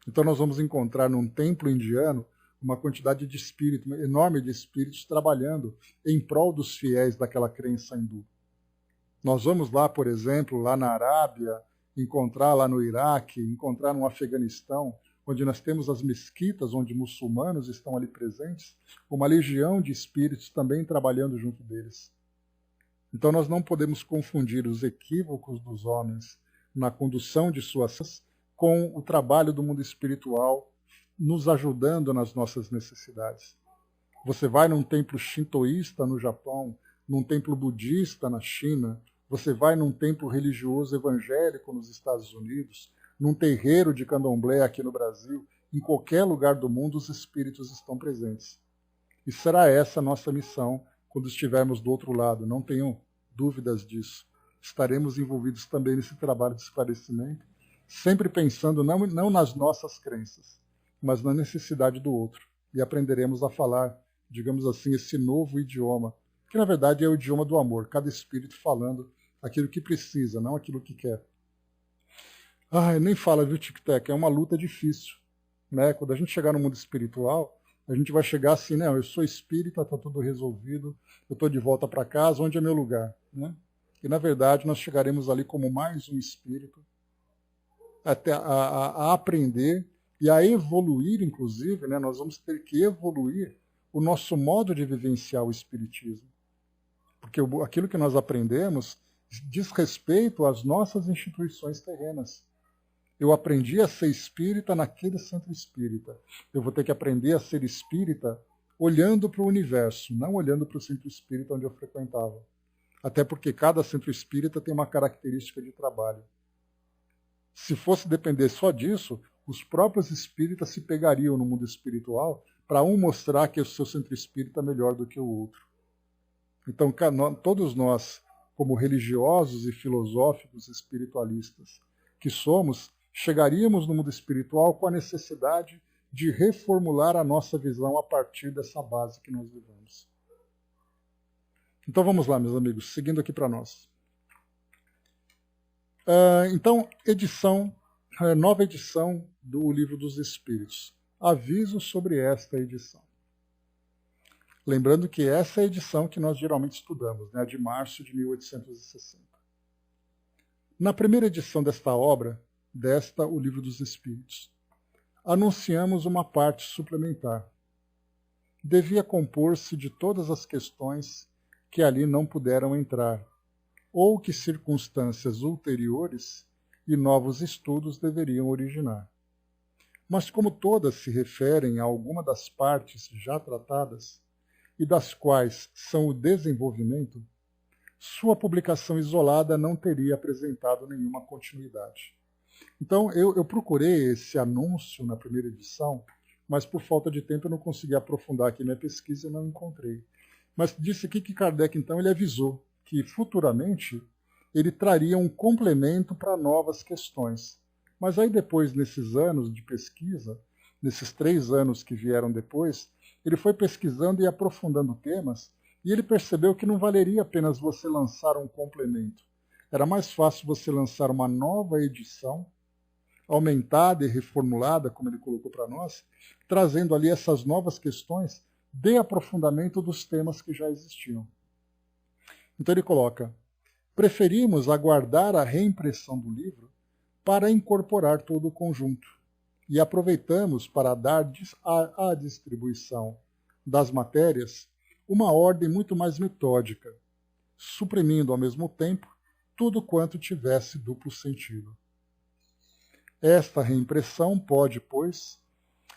Então nós vamos encontrar num templo indiano uma quantidade de espírito, enorme de espíritos trabalhando em prol dos fiéis daquela crença hindu. Nós vamos lá, por exemplo, lá na Arábia, encontrar lá no Iraque, encontrar no Afeganistão, onde nós temos as mesquitas, onde muçulmanos estão ali presentes, uma legião de espíritos também trabalhando junto deles. Então nós não podemos confundir os equívocos dos homens na condução de suas vidas com o trabalho do mundo espiritual nos ajudando nas nossas necessidades. Você vai num templo shintoísta no Japão, num templo budista na China, você vai num templo religioso evangélico nos Estados Unidos, num terreiro de candomblé aqui no Brasil, em qualquer lugar do mundo os espíritos estão presentes. E será essa a nossa missão quando estivermos do outro lado, não tenham dúvidas disso. Estaremos envolvidos também nesse trabalho de esclarecimento, sempre pensando não nas nossas crenças, mas na necessidade do outro. E aprenderemos a falar, digamos assim, esse novo idioma, que na verdade é o idioma do amor, cada espírito falando aquilo que precisa, não aquilo que quer. Nem fala, viu, Tic-Tac? É uma luta difícil, né? Quando a gente chegar no mundo espiritual, a gente vai chegar assim, né? Eu sou espírita, está tudo resolvido, eu estou de volta para casa, onde é meu lugar, né? E na verdade nós chegaremos ali como mais um espírito, até a aprender e a evoluir, inclusive, né? Nós vamos ter que evoluir o nosso modo de vivenciar o espiritismo. Porque aquilo que nós aprendemos diz respeito às nossas instituições terrenas. Eu aprendi a ser espírita naquele centro espírita. Eu vou ter que aprender a ser espírita olhando para o universo, não olhando para o centro espírita onde eu frequentava. Até porque cada centro espírita tem uma característica de trabalho. Se fosse depender só disso, os próprios espíritas se pegariam no mundo espiritual para um mostrar que o seu centro espírita é melhor do que o outro. Então, todos nós, como religiosos e filosóficos espiritualistas que somos, chegaríamos no mundo espiritual com a necessidade de reformular a nossa visão a partir dessa base que nós vivemos. Então vamos lá, meus amigos, seguindo aqui para nós. Então, nova edição do Livro dos Espíritos. Aviso sobre esta edição. Lembrando que essa é a edição que nós geralmente estudamos, né, a de março de 1860. Na primeira edição desta obra, o Livro dos Espíritos, anunciamos uma parte suplementar. Devia compor-se de todas as questões que ali não puderam entrar, ou que circunstâncias ulteriores e novos estudos deveriam originar. Mas como todas se referem a alguma das partes já tratadas, e das quais são o desenvolvimento, sua publicação isolada não teria apresentado nenhuma continuidade. Então, eu procurei esse anúncio na primeira edição, mas por falta de tempo eu não consegui aprofundar aqui minha pesquisa e não encontrei. Mas disse aqui que Kardec, então, ele avisou que futuramente ele traria um complemento para novas questões. Mas aí depois, nesses anos de pesquisa, nesses 3 anos que vieram depois, ele foi pesquisando e aprofundando temas e ele percebeu que não valeria apenas você lançar um complemento. Era mais fácil você lançar uma nova edição, aumentada e reformulada, como ele colocou para nós, trazendo ali essas novas questões de aprofundamento dos temas que já existiam. Então ele coloca: preferimos aguardar a reimpressão do livro para incorporar todo o conjunto, e aproveitamos para dar à distribuição das matérias uma ordem muito mais metódica, suprimindo ao mesmo tempo tudo quanto tivesse duplo sentido. Esta reimpressão pode, pois,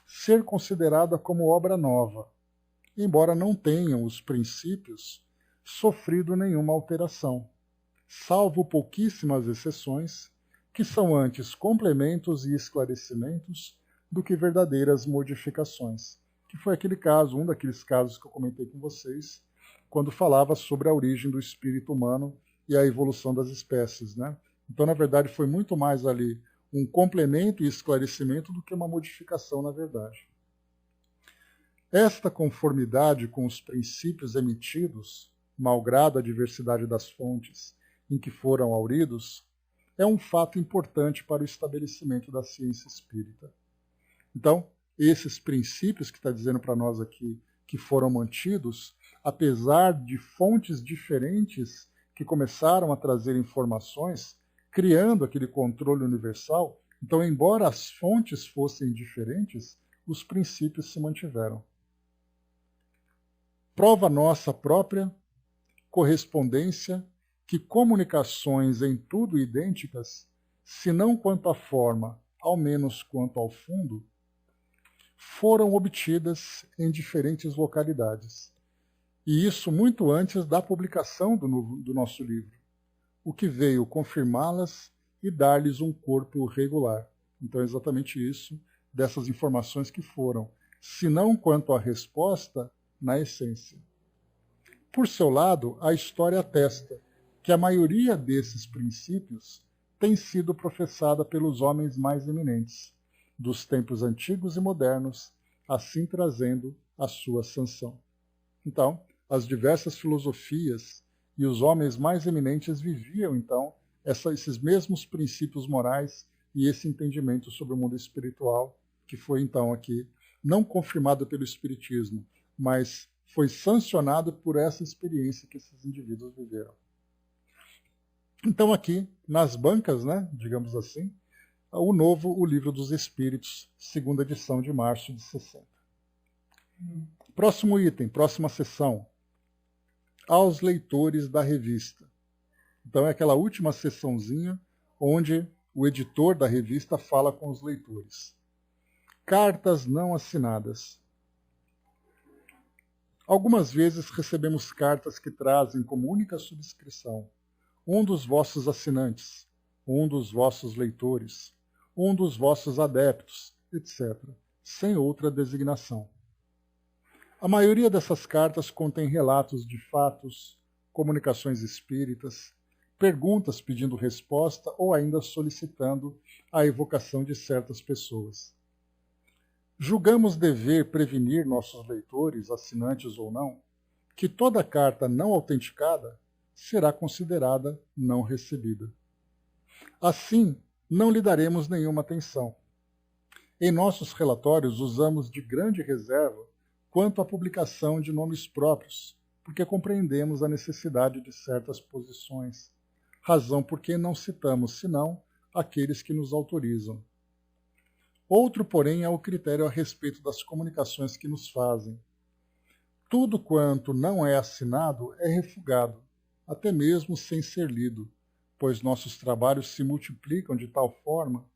ser considerada como obra nova, embora não tenham os princípios sofrido nenhuma alteração, salvo pouquíssimas exceções, que são antes complementos e esclarecimentos do que verdadeiras modificações, que foi aquele caso, um daqueles casos que eu comentei com vocês, quando falava sobre a origem do espírito humano e a evolução das espécies, né? Então, na verdade, foi muito mais ali um complemento e esclarecimento do que uma modificação, na verdade. Esta conformidade com os princípios emitidos, malgrado a diversidade das fontes em que foram hauridos, é um fato importante para o estabelecimento da ciência espírita. Então, esses princípios que está dizendo para nós aqui, que foram mantidos, apesar de fontes diferentes que começaram a trazer informações, criando aquele controle universal. Então, embora as fontes fossem diferentes, os princípios se mantiveram. Prova nossa própria correspondência que comunicações em tudo idênticas, se não quanto à forma, ao menos quanto ao fundo, foram obtidas em diferentes localidades. E isso muito antes da publicação do nosso livro, o que veio confirmá-las e dar-lhes um corpo regular. Então é exatamente isso, dessas informações que foram, se não quanto à resposta, na essência. Por seu lado, a história atesta que a maioria desses princípios tem sido professada pelos homens mais eminentes, dos tempos antigos e modernos, assim trazendo a sua sanção. Então, as diversas filosofias e os homens mais eminentes viviam, então, esses mesmos princípios morais e esse entendimento sobre o mundo espiritual, que foi, então, aqui, não confirmado pelo Espiritismo, mas foi sancionado por essa experiência que esses indivíduos viveram. Então, aqui, nas bancas, né, digamos assim, o Livro dos Espíritos, segunda edição de março de 60. Próximo item, próxima sessão. Aos leitores da revista. Então é aquela última sessãozinha onde o editor da revista fala com os leitores. Cartas não assinadas. Algumas vezes recebemos cartas que trazem como única subscrição um dos vossos assinantes, um dos vossos leitores, um dos vossos adeptos, etc., sem outra designação. A maioria dessas cartas contém relatos de fatos, comunicações espíritas, perguntas pedindo resposta ou ainda solicitando a evocação de certas pessoas. Julgamos dever prevenir nossos leitores, assinantes ou não, que toda carta não autenticada será considerada não recebida. Assim, não lhe daremos nenhuma atenção. Em nossos relatórios, usamos de grande reserva quanto à publicação de nomes próprios, porque compreendemos a necessidade de certas posições, razão por que não citamos senão aqueles que nos autorizam. Outro, porém, é o critério a respeito das comunicações que nos fazem. Tudo quanto não é assinado é refugado, até mesmo sem ser lido, pois nossos trabalhos se multiplicam de tal forma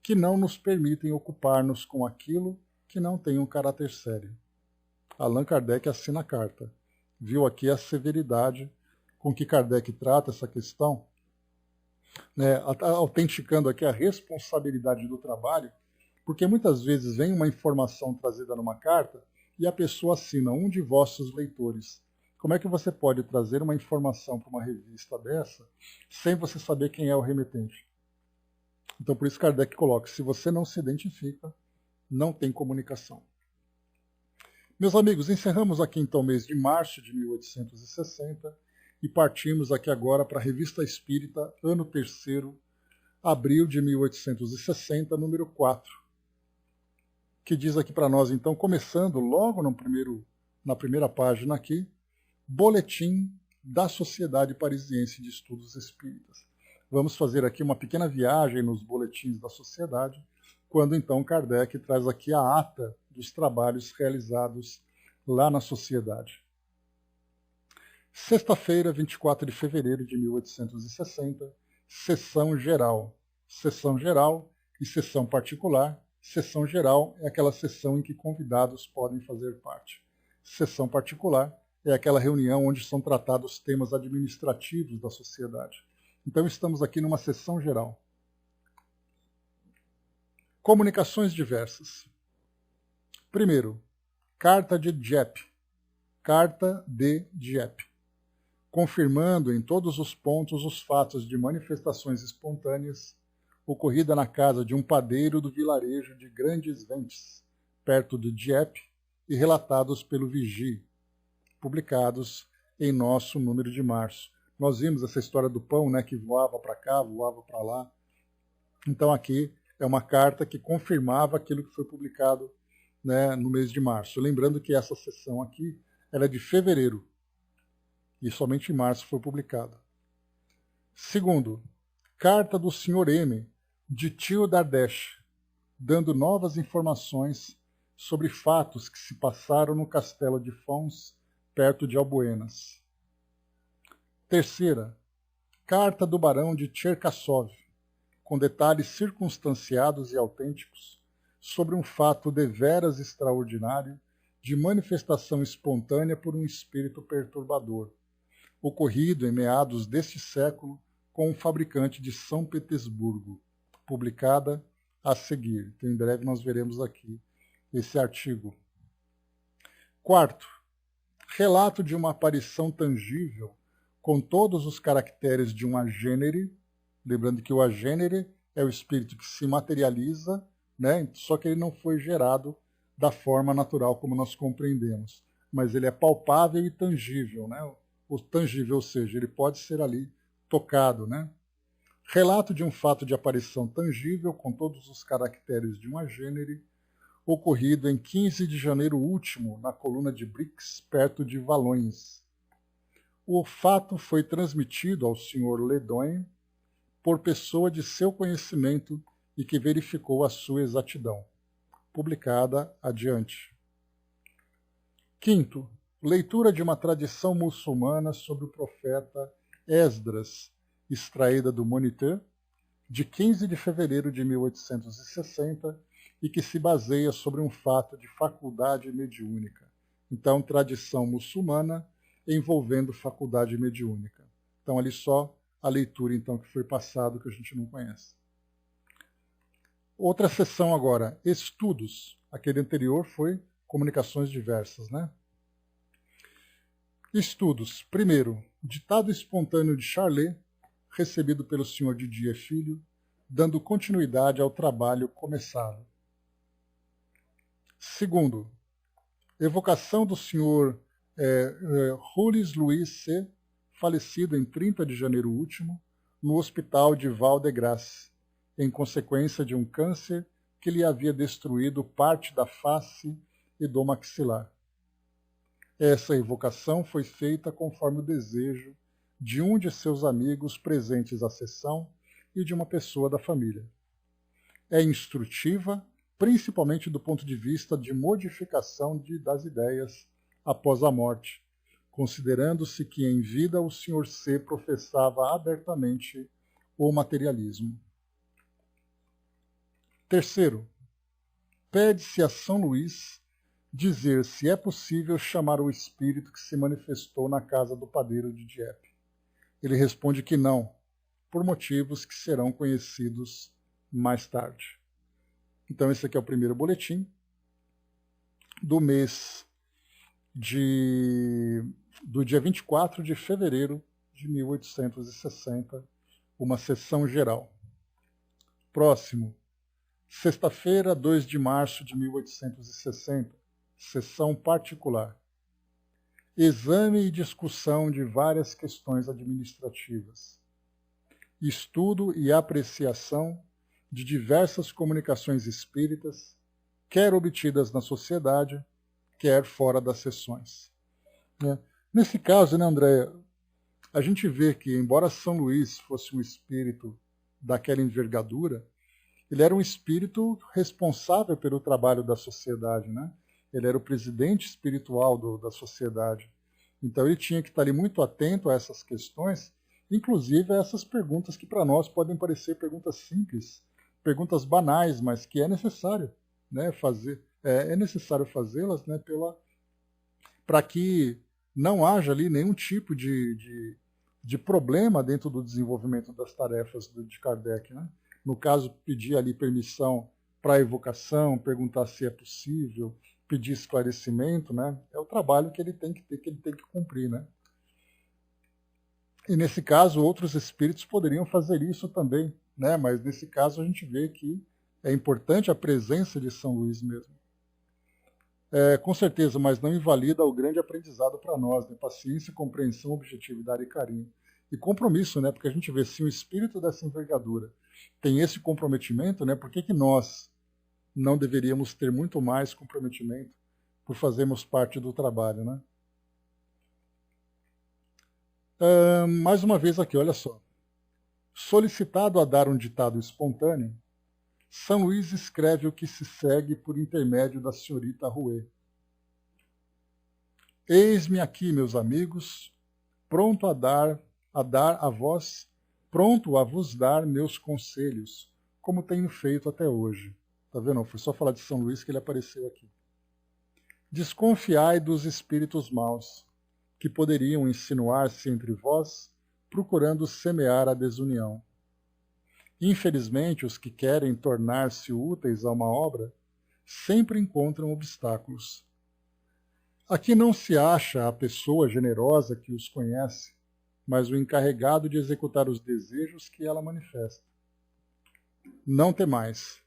que não nos permitem ocupar-nos com aquilo que não tem um caráter sério. Allan Kardec assina a carta. Viu aqui a severidade com que Kardec trata essa questão, né, autenticando aqui a responsabilidade do trabalho, porque muitas vezes vem uma informação trazida numa carta e a pessoa assina um de vossos leitores. Como é que você pode trazer uma informação para uma revista dessa sem você saber quem é o remetente? Então, por isso Kardec coloca, se você não se identifica, não tem comunicação. Meus amigos, encerramos aqui então o mês de março de 1860 e partimos aqui agora para a Revista Espírita, ano 3º, abril de 1860, número 4, que diz aqui para nós, então, começando logo na primeira página aqui, Boletim da Sociedade Parisiense de Estudos Espíritas. Vamos fazer aqui uma pequena viagem nos boletins da sociedade, quando então Kardec traz aqui a ata dos trabalhos realizados lá na sociedade. Sexta-feira, 24 de fevereiro de 1860, sessão geral. Sessão geral e sessão particular. Sessão geral é aquela sessão em que convidados podem fazer parte. Sessão particular é aquela reunião onde são tratados temas administrativos da sociedade. Então estamos aqui numa sessão geral. Comunicações diversas. Primeiro, carta de Dieppe. Carta de Dieppe. Confirmando em todos os pontos os fatos de manifestações espontâneas ocorrida na casa de um padeiro do vilarejo de Grandes Ventes, perto de Dieppe, e relatados pelo Vigie, publicados em nosso número de março. Nós vimos essa história do pão, né, que voava para cá, voava para lá. Então aqui é uma carta que confirmava aquilo que foi publicado né, no mês de março. Lembrando que essa sessão aqui era de fevereiro e somente em março foi publicada. Segundo, carta do Sr. M, de tio Dardesh, dando novas informações sobre fatos que se passaram no castelo de Fons, perto de Albuenas. Terceira, carta do barão de Cherkassov, com detalhes circunstanciados e autênticos sobre um fato deveras extraordinário de manifestação espontânea por um espírito perturbador, ocorrido em meados deste século com um fabricante de São Petersburgo, publicada a seguir. Então, em breve nós veremos aqui esse artigo. Quarto, relato de uma aparição tangível com todos os caracteres de um agênere, lembrando que o agênere é o espírito que se materializa, né? Só que ele não foi gerado da forma natural como nós compreendemos, mas ele é palpável e tangível, né? O tangível, ou seja, ele pode ser ali tocado, né? Relato de um fato de aparição tangível com todos os caracteres de um agênere, ocorrido em 15 de janeiro último, na coluna de Brix, perto de Valões. O fato foi transmitido ao Sr. Ledonne por pessoa de seu conhecimento e que verificou a sua exatidão. Publicada adiante. Quinto, leitura de uma tradição muçulmana sobre o profeta Esdras, extraída do Moniteur, de 15 de fevereiro de 1860, e que se baseia sobre um fato de faculdade mediúnica. Então, tradição muçulmana envolvendo faculdade mediúnica. Então, ali só a leitura então que foi passado, que a gente não conhece. Outra seção agora, estudos. Aquele anterior foi comunicações diversas, né? Estudos. Primeiro, ditado espontâneo de Charlet, recebido pelo Sr. Didier Filho, dando continuidade ao trabalho começado. Segundo, evocação do Sr. Jules Louis C., falecido em 30 de janeiro último, no hospital de Val-de-Grâce, em consequência de um câncer que lhe havia destruído parte da face e do maxilar. Essa evocação foi feita conforme o desejo de um de seus amigos presentes à sessão e de uma pessoa da família. É instrutiva, principalmente do ponto de vista de modificação das ideias após a morte, considerando-se que em vida o Sr. C. professava abertamente o materialismo. Terceiro, pede-se a São Luís dizer se é possível chamar o espírito que se manifestou na casa do padeiro de Dieppe. Ele responde que não, por motivos que serão conhecidos mais tarde. Então esse aqui é o primeiro boletim do mês do dia 24 de fevereiro de 1860, uma sessão geral. Próximo, sexta-feira, 2 de março de 1860, sessão particular. Exame e discussão de várias questões administrativas. Estudo e apreciação de diversas comunicações espíritas, quer obtidas na sociedade, quer fora das sessões. Nesse caso, né, Andréia, a gente vê que, embora São Luís fosse um espírito daquela envergadura, ele era um espírito responsável pelo trabalho da sociedade, né? Ele era o presidente espiritual da sociedade. Então ele tinha que estar ali muito atento a essas questões, inclusive a essas perguntas que para nós podem parecer perguntas simples, perguntas banais, mas que é necessário, né, é necessário fazê-las, né, para que não haja ali nenhum tipo de problema dentro do desenvolvimento das tarefas de Kardec, né? No caso, pedir ali permissão para a evocação, perguntar se é possível, pedir esclarecimento, né? É o trabalho que ele tem que ter, que ele tem que cumprir, né? E nesse caso, outros espíritos poderiam fazer isso também, né? Mas nesse caso a gente vê que é importante a presença de São Luís mesmo. Com certeza, mas não invalida o grande aprendizado para nós, né? Paciência, compreensão, objetividade e carinho. E compromisso, né? Porque a gente vê, se o espírito dessa envergadura tem esse comprometimento, né? Por que nós, não deveríamos ter muito mais comprometimento por fazermos parte do trabalho, né? Mais uma vez aqui, olha só. Solicitado a dar um ditado espontâneo, São Luís escreve o que se segue por intermédio da senhorita Rouet. Eis-me aqui, meus amigos, pronto pronto a vos dar meus conselhos, como tenho feito até hoje. Tá vendo? Foi só falar de São Luís que ele apareceu aqui. Desconfiai dos espíritos maus, que poderiam insinuar-se entre vós, procurando semear a desunião. Infelizmente, os que querem tornar-se úteis a uma obra sempre encontram obstáculos. Aqui não se acha a pessoa generosa que os conhece, mas o encarregado de executar os desejos que ela manifesta. Não temais.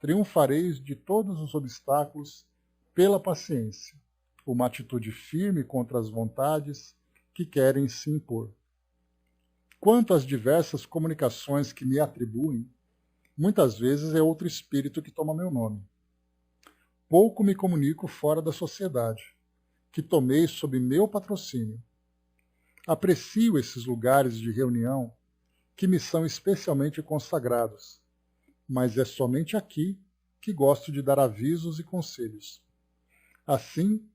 Triunfareis de todos os obstáculos pela paciência, uma atitude firme contra as vontades que querem se impor. Quanto às diversas comunicações que me atribuem, muitas vezes é outro espírito que toma meu nome. Pouco me comunico fora da sociedade, que tomei sob meu patrocínio. Aprecio esses lugares de reunião que me são especialmente consagrados, mas é somente aqui que gosto de dar avisos e conselhos. Assim,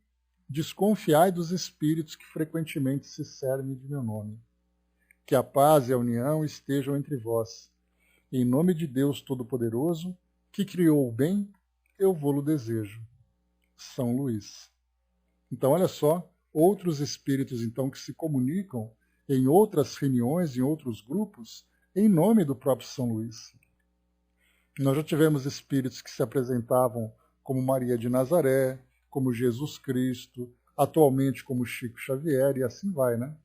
desconfiai dos espíritos que frequentemente se servem de meu nome. Que a paz e a união estejam entre vós. Em nome de Deus Todo-Poderoso, que criou o bem, eu vô-lo desejo. São Luís. Então, olha só, outros espíritos então que se comunicam em outras reuniões, em outros grupos, em nome do próprio São Luís. Nós já tivemos espíritos que se apresentavam como Maria de Nazaré, como Jesus Cristo, atualmente como Chico Xavier, e assim vai, né?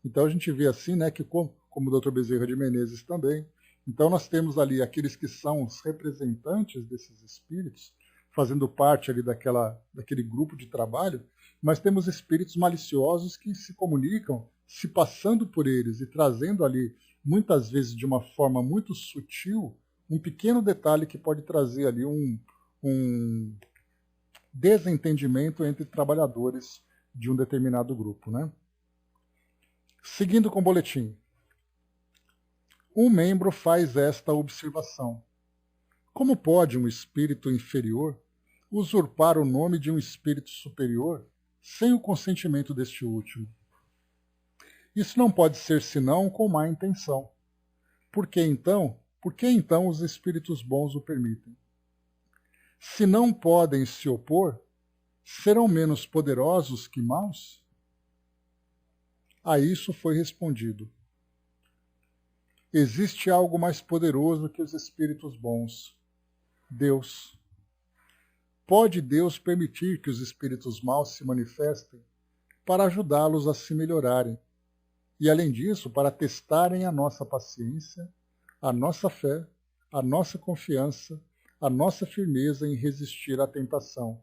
Então a gente vê assim, né, que como o Dr. Bezerra de Menezes também, então nós temos ali aqueles que são os representantes desses espíritos, fazendo parte ali daquele grupo de trabalho, mas temos espíritos maliciosos que se comunicam, se passando por eles e trazendo ali, muitas vezes de uma forma muito sutil, um pequeno detalhe que pode trazer ali um desentendimento entre trabalhadores de um determinado grupo, né? Seguindo com o boletim. Um membro faz esta observação. Como pode um espírito inferior usurpar o nome de um espírito superior sem o consentimento deste último? Isso não pode ser senão com má intenção. Por que então os espíritos bons o permitem? Se não podem se opor, serão menos poderosos que maus? A isso foi respondido: existe algo mais poderoso que os espíritos bons, Deus. Pode Deus permitir que os espíritos maus se manifestem para ajudá-los a se melhorarem e, além disso, para testarem a nossa paciência, a nossa fé, a nossa confiança, a nossa firmeza em resistir à tentação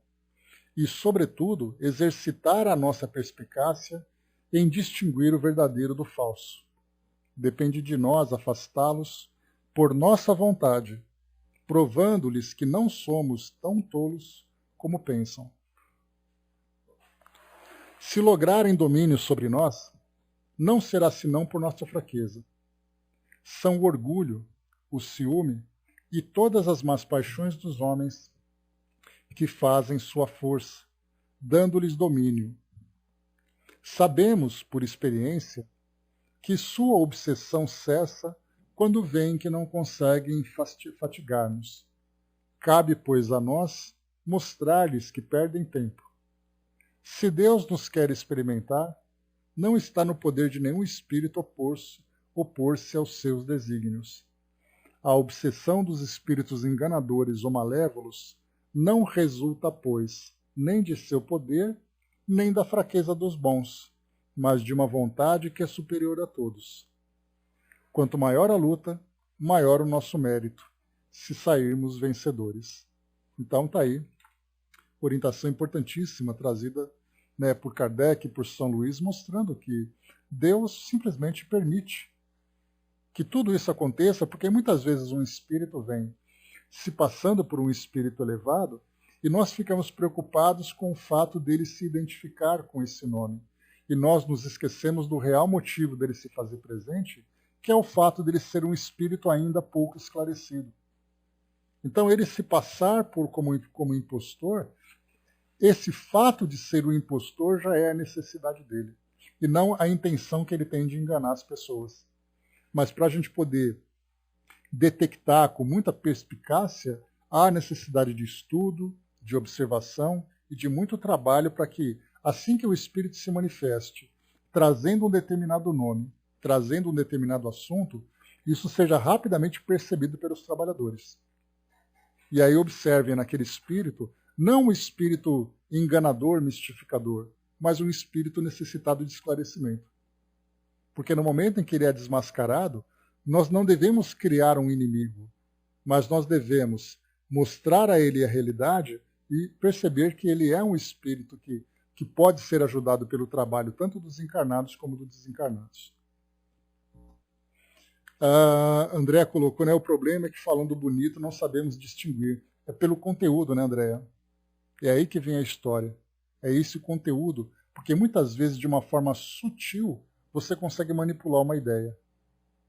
e, sobretudo, exercitar a nossa perspicácia em distinguir o verdadeiro do falso. Depende de nós afastá-los por nossa vontade, provando-lhes que não somos tão tolos como pensam. Se lograrem domínio sobre nós, não será senão por nossa fraqueza. São o orgulho, o ciúme e todas as más paixões dos homens que fazem sua força, dando-lhes domínio. Sabemos, por experiência, que sua obsessão cessa quando veem que não conseguem fatigar-nos. Cabe, pois, a nós mostrar-lhes que perdem tempo. Se Deus nos quer experimentar, não está no poder de nenhum espírito opor-se aos seus desígnios. A obsessão dos espíritos enganadores ou malévolos não resulta, pois, nem de seu poder, nem da fraqueza dos bons, mas de uma vontade que é superior a todos. Quanto maior a luta, maior o nosso mérito, se sairmos vencedores. Então está aí, orientação importantíssima trazida, né, por Kardec e por São Luís, mostrando que Deus simplesmente permite que tudo isso aconteça, porque muitas vezes um espírito vem se passando por um espírito elevado, e nós ficamos preocupados com o fato dele se identificar com esse nome. E nós nos esquecemos do real motivo dele se fazer presente, que é o fato dele ser um espírito ainda pouco esclarecido. Então, ele se passar como impostor, esse fato de ser o impostor já é a necessidade dele, e não a intenção que ele tem de enganar as pessoas. Mas para a gente poder detectar com muita perspicácia, há necessidade de estudo, de observação e de muito trabalho para que, assim que o espírito se manifeste, trazendo um determinado nome, trazendo um determinado assunto, isso seja rapidamente percebido pelos trabalhadores. E aí observem naquele espírito, não um espírito enganador, mistificador, mas um espírito necessitado de esclarecimento. Porque no momento em que ele é desmascarado, nós não devemos criar um inimigo, mas nós devemos mostrar a ele a realidade e perceber que ele é um espírito que pode ser ajudado pelo trabalho tanto dos encarnados como dos desencarnados. André colocou, né, o problema é que falando bonito não sabemos distinguir. É pelo conteúdo, né, Andréa? É aí que vem a história. É esse o conteúdo, porque muitas vezes de uma forma sutil você consegue manipular uma ideia.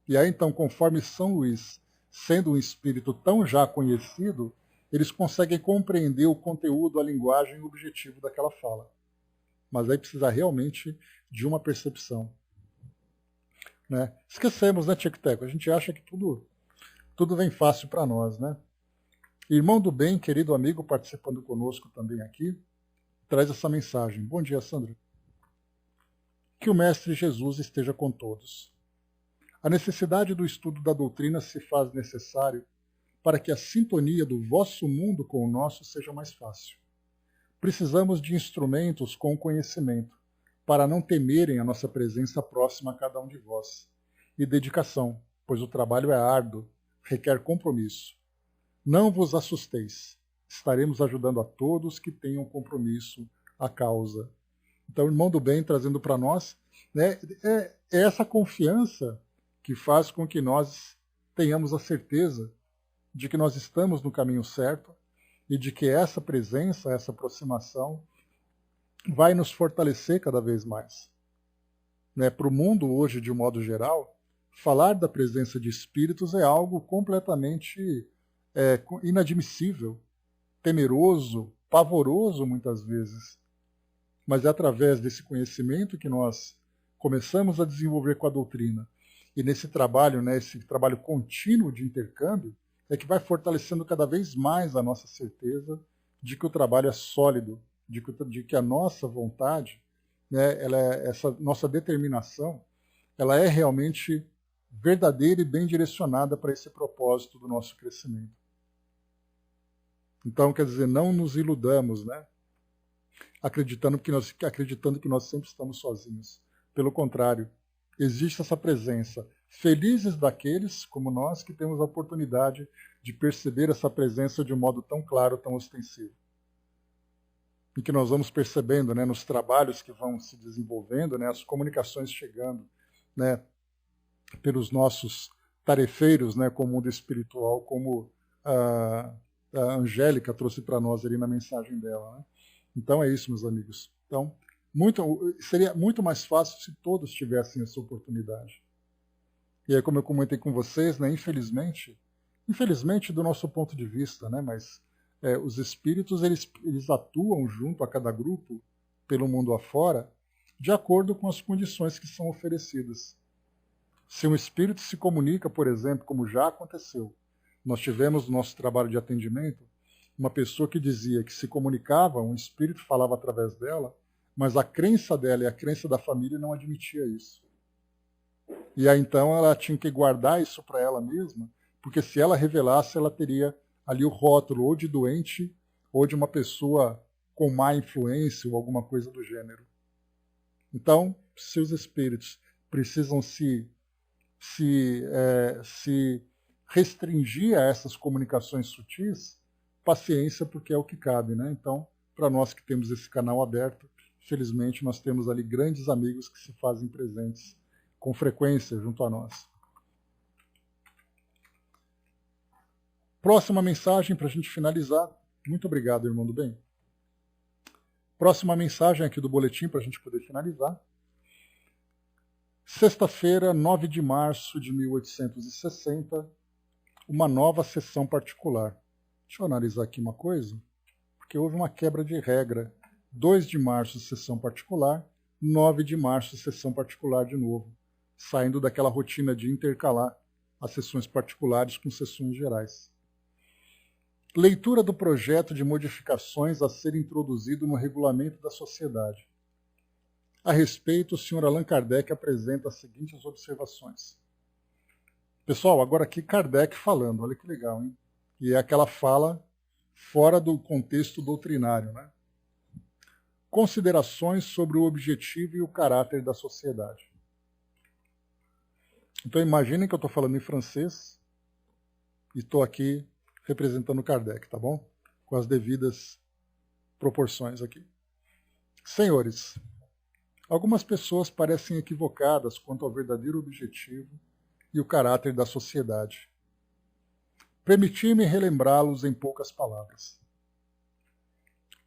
E aí então, conforme São Luís, sendo um espírito tão já conhecido, eles conseguem compreender o conteúdo, a linguagem e o objetivo daquela fala. Mas aí precisa realmente de uma percepção. Né? Esquecemos, né, Tcheco-Teco? A gente acha que tudo vem fácil para nós, né? Irmão do bem, querido amigo, participando conosco também aqui, traz essa mensagem. Bom dia, Sandra. Que o Mestre Jesus esteja com todos. A necessidade do estudo da doutrina se faz necessário para que a sintonia do vosso mundo com o nosso seja mais fácil. Precisamos de instrumentos com conhecimento, para não temerem a nossa presença próxima a cada um de vós, e dedicação, pois o trabalho é árduo, requer compromisso. Não vos assusteis, estaremos ajudando a todos que tenham compromisso à causa. Então, o irmão do bem trazendo para nós, né, é essa confiança que faz com que nós tenhamos a certeza de que nós estamos no caminho certo e de que essa presença, essa aproximação vai nos fortalecer cada vez mais. Né? Para o mundo hoje, de um modo geral, falar da presença de espíritos é algo completamente inadmissível, temeroso, pavoroso muitas vezes. Mas é através desse conhecimento que nós começamos a desenvolver com a doutrina. E nesse trabalho, né, esse trabalho contínuo de intercâmbio, é que vai fortalecendo cada vez mais a nossa certeza de que o trabalho é sólido, de que a nossa vontade, né, essa nossa determinação, ela é realmente verdadeira e bem direcionada para esse propósito do nosso crescimento. Então, quer dizer, não nos iludamos, né, acreditando que nós sempre estamos sozinhos. Pelo contrário, existe essa presença. Felizes daqueles, como nós, que temos a oportunidade de perceber essa presença de um modo tão claro, tão ostensivo. E que nós vamos percebendo, né, nos trabalhos que vão se desenvolvendo, né, as comunicações chegando, né, pelos nossos tarefeiros, né, com o mundo espiritual, como a Angélica trouxe para nós ali na mensagem dela. Né? Então é isso, meus amigos. Então, seria muito mais fácil se todos tivessem essa oportunidade. E aí, como eu comentei com vocês, né, infelizmente do nosso ponto de vista, né, mas os espíritos eles atuam junto a cada grupo, pelo mundo afora, de acordo com as condições que são oferecidas. Se um espírito se comunica, por exemplo, como já aconteceu, nós tivemos no nosso trabalho de atendimento uma pessoa que dizia que se comunicava, um espírito falava através dela, mas a crença dela e a crença da família não admitia isso. E aí então ela tinha que guardar isso para ela mesma, porque se ela revelasse, ela teria ali o rótulo ou de doente ou de uma pessoa com má influência ou alguma coisa do gênero. Então, se os espíritos precisam se restringir a essas comunicações sutis, paciência, porque é o que cabe, né? Então, para nós que temos esse canal aberto, felizmente nós temos ali grandes amigos que se fazem presentes com frequência junto a nós. Próxima mensagem para a gente finalizar. Muito obrigado, irmão do bem. Próxima mensagem aqui do boletim para a gente poder finalizar. Sexta-feira, 9 de março de 1860, uma nova sessão particular. Deixa eu analisar aqui uma coisa, porque houve uma quebra de regra. 2 de março, sessão particular, 9 de março, sessão particular de novo, saindo daquela rotina de intercalar as sessões particulares com sessões gerais. Leitura do projeto de modificações a ser introduzido no regulamento da sociedade. A respeito, o Sr. Allan Kardec apresenta as seguintes observações. Pessoal, agora aqui Kardec falando, olha que legal, hein? E é aquela fala fora do contexto doutrinário, né? Considerações sobre o objetivo e o caráter da sociedade. Então imaginem que eu estou falando em francês e estou aqui representando Kardec, tá bom? Com as devidas proporções aqui. Senhores, algumas pessoas parecem equivocadas quanto ao verdadeiro objetivo e o caráter da sociedade. Permitir-me relembrá-los em poucas palavras.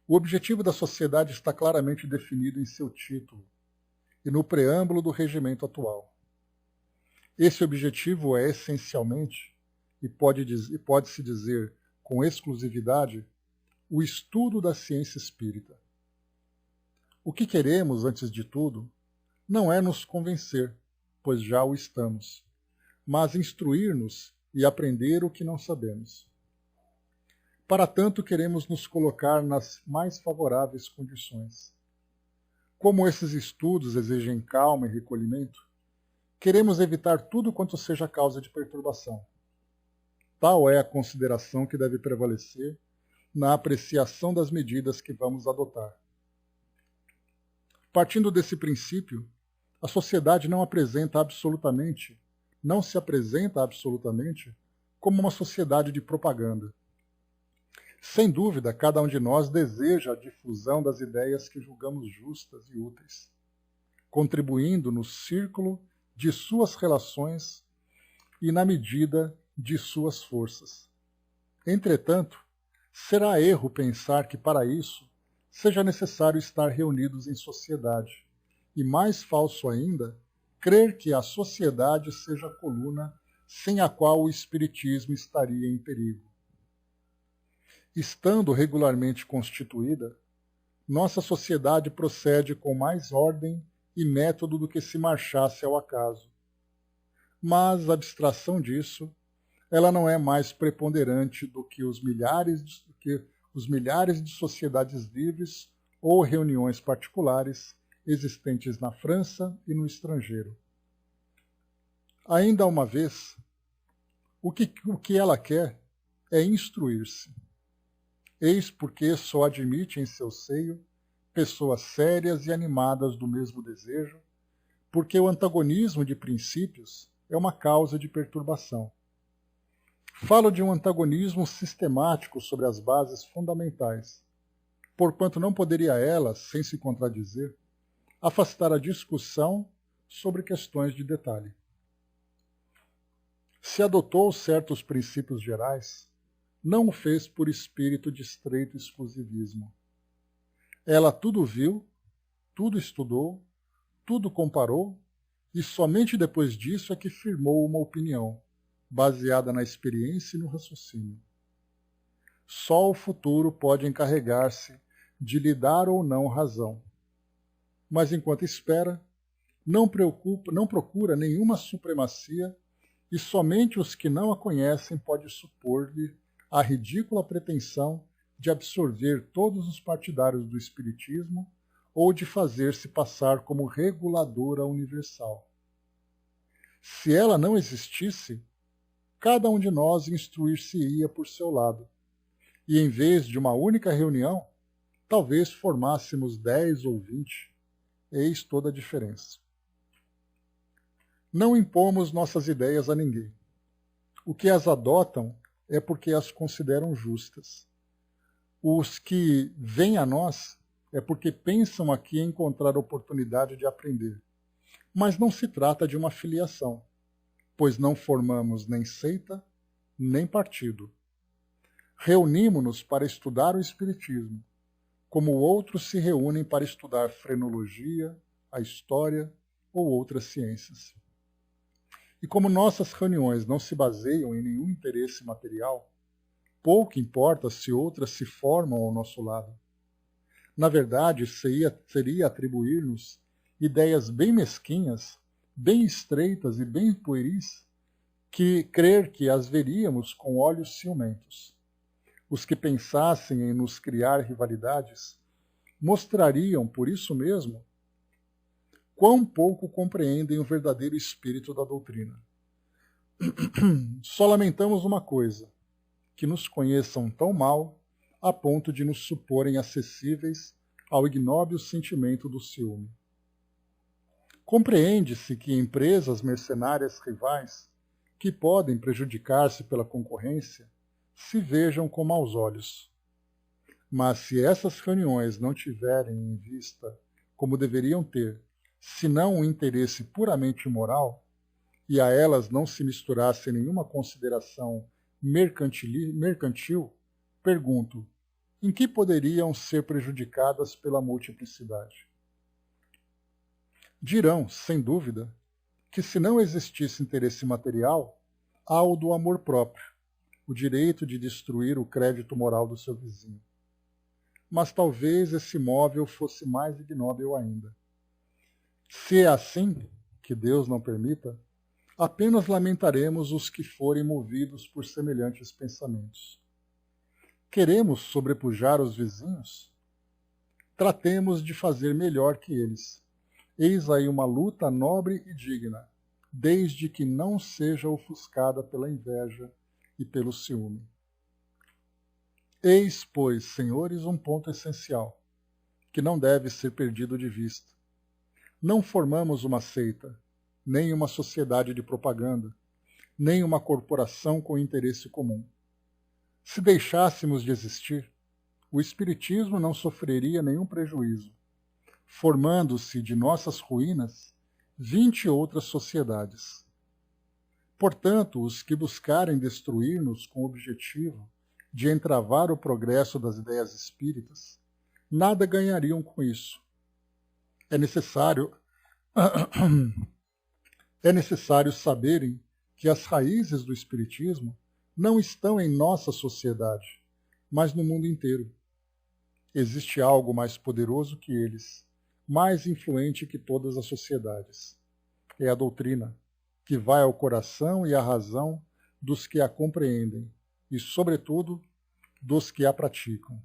O objetivo da sociedade está claramente definido em seu título e no preâmbulo do regimento atual. Esse objetivo é essencialmente, e pode-se dizer com exclusividade, o estudo da ciência espírita. O que queremos, antes de tudo, não é nos convencer, pois já o estamos, mas instruir-nos e aprender o que não sabemos. Para tanto, queremos nos colocar nas mais favoráveis condições. Como esses estudos exigem calma e recolhimento, queremos evitar tudo quanto seja causa de perturbação. Tal é a consideração que deve prevalecer na apreciação das medidas que vamos adotar. Partindo desse princípio, a sociedade não se apresenta absolutamente como uma sociedade de propaganda. Sem dúvida, cada um de nós deseja a difusão das ideias que julgamos justas e úteis, contribuindo no círculo de suas relações e na medida de suas forças. Entretanto, será erro pensar que para isso seja necessário estar reunidos em sociedade, e mais falso ainda, crer que a sociedade seja a coluna sem a qual o espiritismo estaria em perigo. Estando regularmente constituída, nossa sociedade procede com mais ordem e método do que se marchasse ao acaso. Mas, à abstração disso, ela não é mais preponderante do que os milhares de sociedades livres ou reuniões particulares existentes na França e no estrangeiro. Ainda uma vez, o que ela quer é instruir-se. Eis porque só admite em seu seio pessoas sérias e animadas do mesmo desejo, porque o antagonismo de princípios é uma causa de perturbação. Falo de um antagonismo sistemático sobre as bases fundamentais, porquanto não poderia ela, sem se contradizer, afastar a discussão sobre questões de detalhe. Se adotou certos princípios gerais, não o fez por espírito de estreito exclusivismo. Ela tudo viu, tudo estudou, tudo comparou, e somente depois disso é que firmou uma opinião, baseada na experiência e no raciocínio. Só o futuro pode encarregar-se de lhe dar ou não razão. Mas enquanto espera, não procura nenhuma supremacia, e somente os que não a conhecem podem supor-lhe a ridícula pretensão de absorver todos os partidários do espiritismo ou de fazer-se passar como reguladora universal. Se ela não existisse, cada um de nós instruir-se-ia por seu lado, e em vez de uma única reunião, talvez formássemos 10 ou 20. Eis toda a diferença. Não impomos nossas ideias a ninguém. O que as adotam é porque as consideram justas. Os que vêm a nós é porque pensam aqui encontrar oportunidade de aprender. Mas não se trata de uma filiação, pois não formamos nem seita, nem partido. Reunimo-nos para estudar o Espiritismo, como outros se reúnem para estudar frenologia, a história ou outras ciências. E como nossas reuniões não se baseiam em nenhum interesse material, pouco importa se outras se formam ao nosso lado. Na verdade, seria atribuir-nos ideias bem mesquinhas, bem estreitas e bem pueris, que crer que as veríamos com olhos ciumentos. Os que pensassem em nos criar rivalidades mostrariam, por isso mesmo, quão pouco compreendem o verdadeiro espírito da doutrina. Só lamentamos uma coisa, que nos conheçam tão mal a ponto de nos suporem acessíveis ao ignóbil sentimento do ciúme. Compreende-se que empresas mercenárias rivais, que podem prejudicar-se pela concorrência, se vejam com maus olhos. Mas se essas reuniões não tiverem em vista, como deveriam ter, senão um interesse puramente moral, e a elas não se misturasse nenhuma consideração mercantil, pergunto, em que poderiam ser prejudicadas pela multiplicidade? Dirão, sem dúvida, que se não existisse interesse material, há o do amor próprio, o direito de destruir o crédito moral do seu vizinho. Mas talvez esse móvel fosse mais ignóbil ainda. Se é assim, que Deus não permita, apenas lamentaremos os que forem movidos por semelhantes pensamentos. Queremos sobrepujar os vizinhos? Tratemos de fazer melhor que eles. Eis aí uma luta nobre e digna, desde que não seja ofuscada pela inveja e pelo ciúme. Eis, pois, senhores, um ponto essencial, que não deve ser perdido de vista. Não formamos uma seita, nem uma sociedade de propaganda, nem uma corporação com interesse comum. Se deixássemos de existir, o Espiritismo não sofreria nenhum prejuízo, formando-se de nossas ruínas 20 outras sociedades. Portanto, os que buscarem destruir-nos com o objetivo de entravar o progresso das ideias espíritas, nada ganhariam com isso. É necessário saberem que as raízes do Espiritismo não estão em nossa sociedade, mas no mundo inteiro. Existe algo mais poderoso que eles, mais influente que todas as sociedades. É a doutrina, que vai ao coração e à razão dos que a compreendem e, sobretudo, dos que a praticam.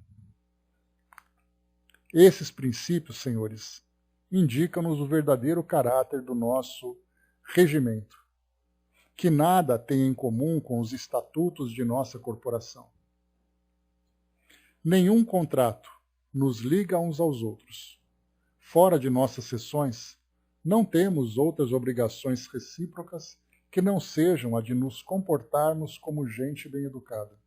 Esses princípios, senhores, indicam-nos o verdadeiro caráter do nosso regimento, que nada tem em comum com os estatutos de nossa corporação. Nenhum contrato nos liga uns aos outros. Fora de nossas sessões, não temos outras obrigações recíprocas que não sejam a de nos comportarmos como gente bem-educada.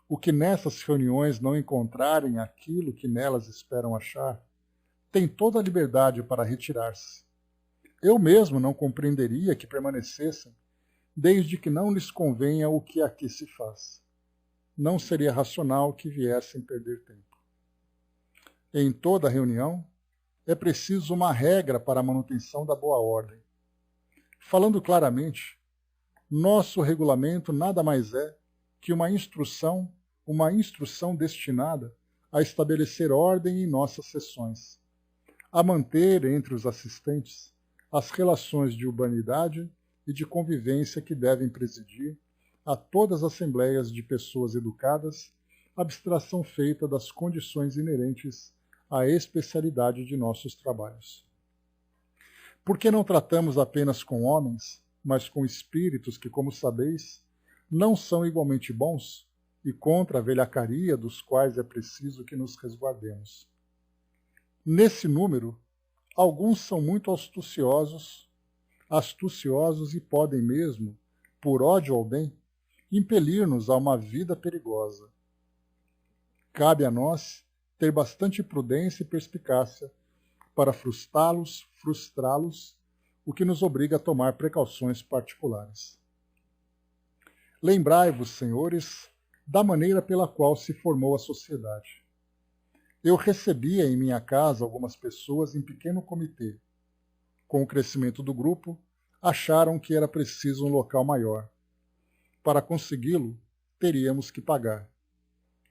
O que nessas reuniões não encontrarem aquilo que nelas esperam achar, tem toda a liberdade para retirar-se. Eu mesmo não compreenderia que permanecessem, desde que não lhes convenha o que aqui se faz. Não seria racional que viessem perder tempo. Em toda reunião, é preciso uma regra para a manutenção da boa ordem. Falando claramente, nosso regulamento nada mais é que uma instrução destinada a estabelecer ordem em nossas sessões, a manter entre os assistentes as relações de urbanidade e de convivência que devem presidir a todas as assembleias de pessoas educadas, abstração feita das condições inerentes à especialidade de nossos trabalhos. Por que não tratamos apenas com homens, mas com espíritos que, como sabeis, não são igualmente bons e contra a velhacaria dos quais é preciso que nos resguardemos? Nesse número, alguns são muito astuciosos e podem mesmo, por ódio ao bem, impelir-nos a uma vida perigosa. Cabe a nós ter bastante prudência e perspicácia para frustrá-los, o que nos obriga a tomar precauções particulares. Lembrai-vos, senhores, da maneira pela qual se formou a sociedade. Eu recebia em minha casa algumas pessoas em pequeno comitê. Com o crescimento do grupo, acharam que era preciso um local maior. Para consegui-lo, teríamos que pagar.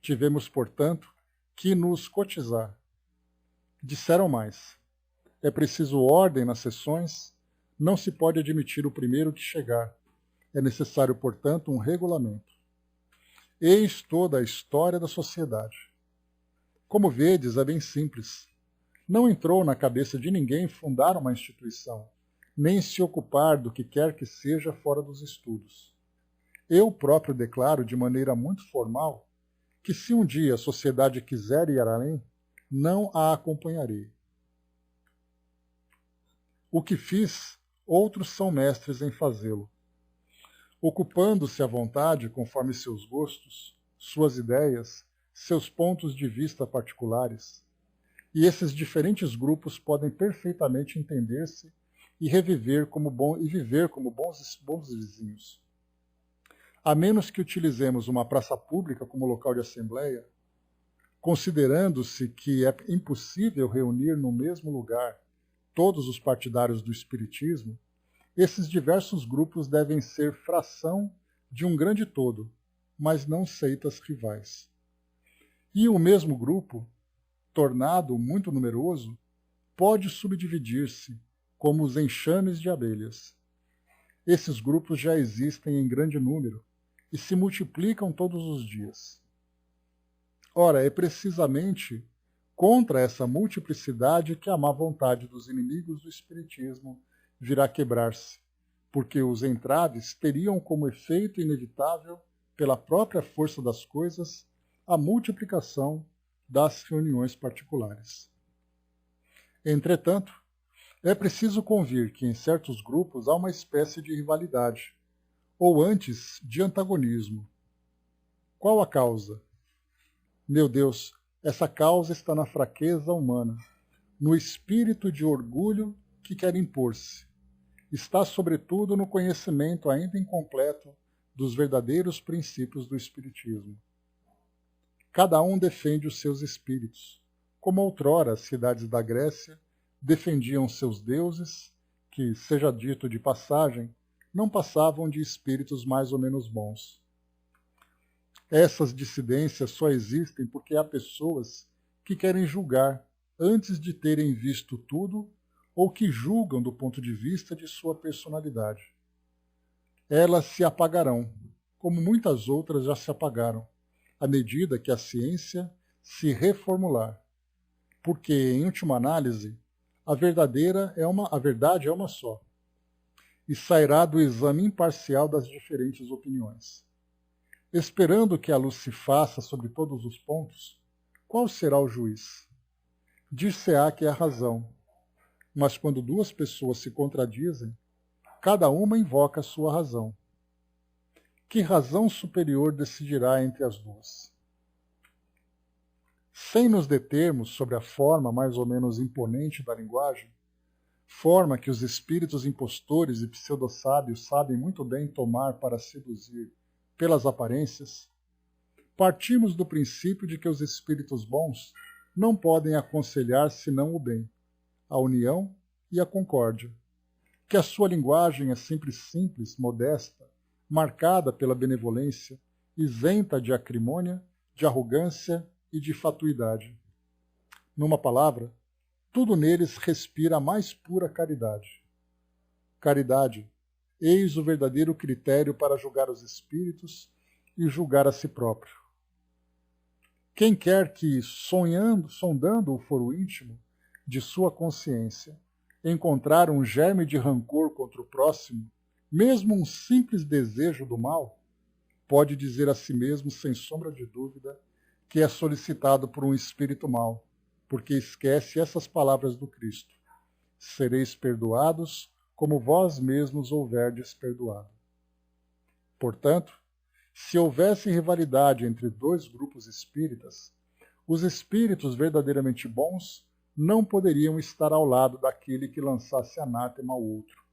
Tivemos, portanto, que nos cotizar. Disseram mais. É preciso ordem nas sessões, não se pode admitir o primeiro que chegar. É necessário, portanto, um regulamento. Eis toda a história da sociedade. Como vedes, é bem simples. Não entrou na cabeça de ninguém fundar uma instituição, nem se ocupar do que quer que seja fora dos estudos. Eu próprio declaro de maneira muito formal que se um dia a sociedade quiser ir além, não a acompanharei. O que fiz, outros são mestres em fazê-lo. Ocupando-se à vontade conforme seus gostos, suas ideias, seus pontos de vista particulares, e esses diferentes grupos podem perfeitamente entender-se e viver como bons vizinhos. A menos que utilizemos uma praça pública como local de assembleia, considerando-se que é impossível reunir no mesmo lugar todos os partidários do espiritismo, esses diversos grupos devem ser fração de um grande todo, mas não seitas rivais. E o mesmo grupo, tornado muito numeroso, pode subdividir-se, como os enxames de abelhas. Esses grupos já existem em grande número e se multiplicam todos os dias. Ora, é precisamente contra essa multiplicidade que a má vontade dos inimigos do Espiritismo virá quebrar-se, porque os entraves teriam como efeito inevitável, pela própria força das coisas, a multiplicação das reuniões particulares. Entretanto, é preciso convir que em certos grupos há uma espécie de rivalidade, ou antes, de antagonismo. Qual a causa? Meu Deus, essa causa está na fraqueza humana, no espírito de orgulho que quer impor-se. Está, sobretudo, no conhecimento ainda incompleto dos verdadeiros princípios do Espiritismo. Cada um defende os seus espíritos, como outrora as cidades da Grécia defendiam seus deuses, que, seja dito de passagem, não passavam de espíritos mais ou menos bons. Essas dissidências só existem porque há pessoas que querem julgar antes de terem visto tudo ou que julgam do ponto de vista de sua personalidade. Elas se apagarão, como muitas outras já se apagaram, à medida que a ciência se reformular. Porque, em última análise, a verdade é uma só, e sairá do exame imparcial das diferentes opiniões. Esperando que a luz se faça sobre todos os pontos, qual será o juiz? Dir-se-á que é a razão, mas quando duas pessoas se contradizem, cada uma invoca a sua razão. Que razão superior decidirá entre as duas? Sem nos determos sobre a forma mais ou menos imponente da linguagem, forma que os espíritos impostores e pseudo-sábios sabem muito bem tomar para seduzir pelas aparências, partimos do princípio de que os espíritos bons não podem aconselhar senão o bem, a união e a concórdia, que a sua linguagem é sempre simples, modesta, marcada pela benevolência, isenta de acrimônia, de arrogância e de fatuidade. Numa palavra, tudo neles respira a mais pura caridade. Caridade, eis o verdadeiro critério para julgar os espíritos e julgar a si próprio. Quem quer que, sondando o foro íntimo de sua consciência, encontrar um germe de rancor contra o próximo, mesmo um simples desejo do mal, pode dizer a si mesmo, sem sombra de dúvida, que é solicitado por um espírito mau, porque esquece essas palavras do Cristo: sereis perdoados como vós mesmos houverdes perdoado. Portanto, se houvesse rivalidade entre dois grupos espíritas, os espíritos verdadeiramente bons não poderiam estar ao lado daquele que lançasse anátema ao outro,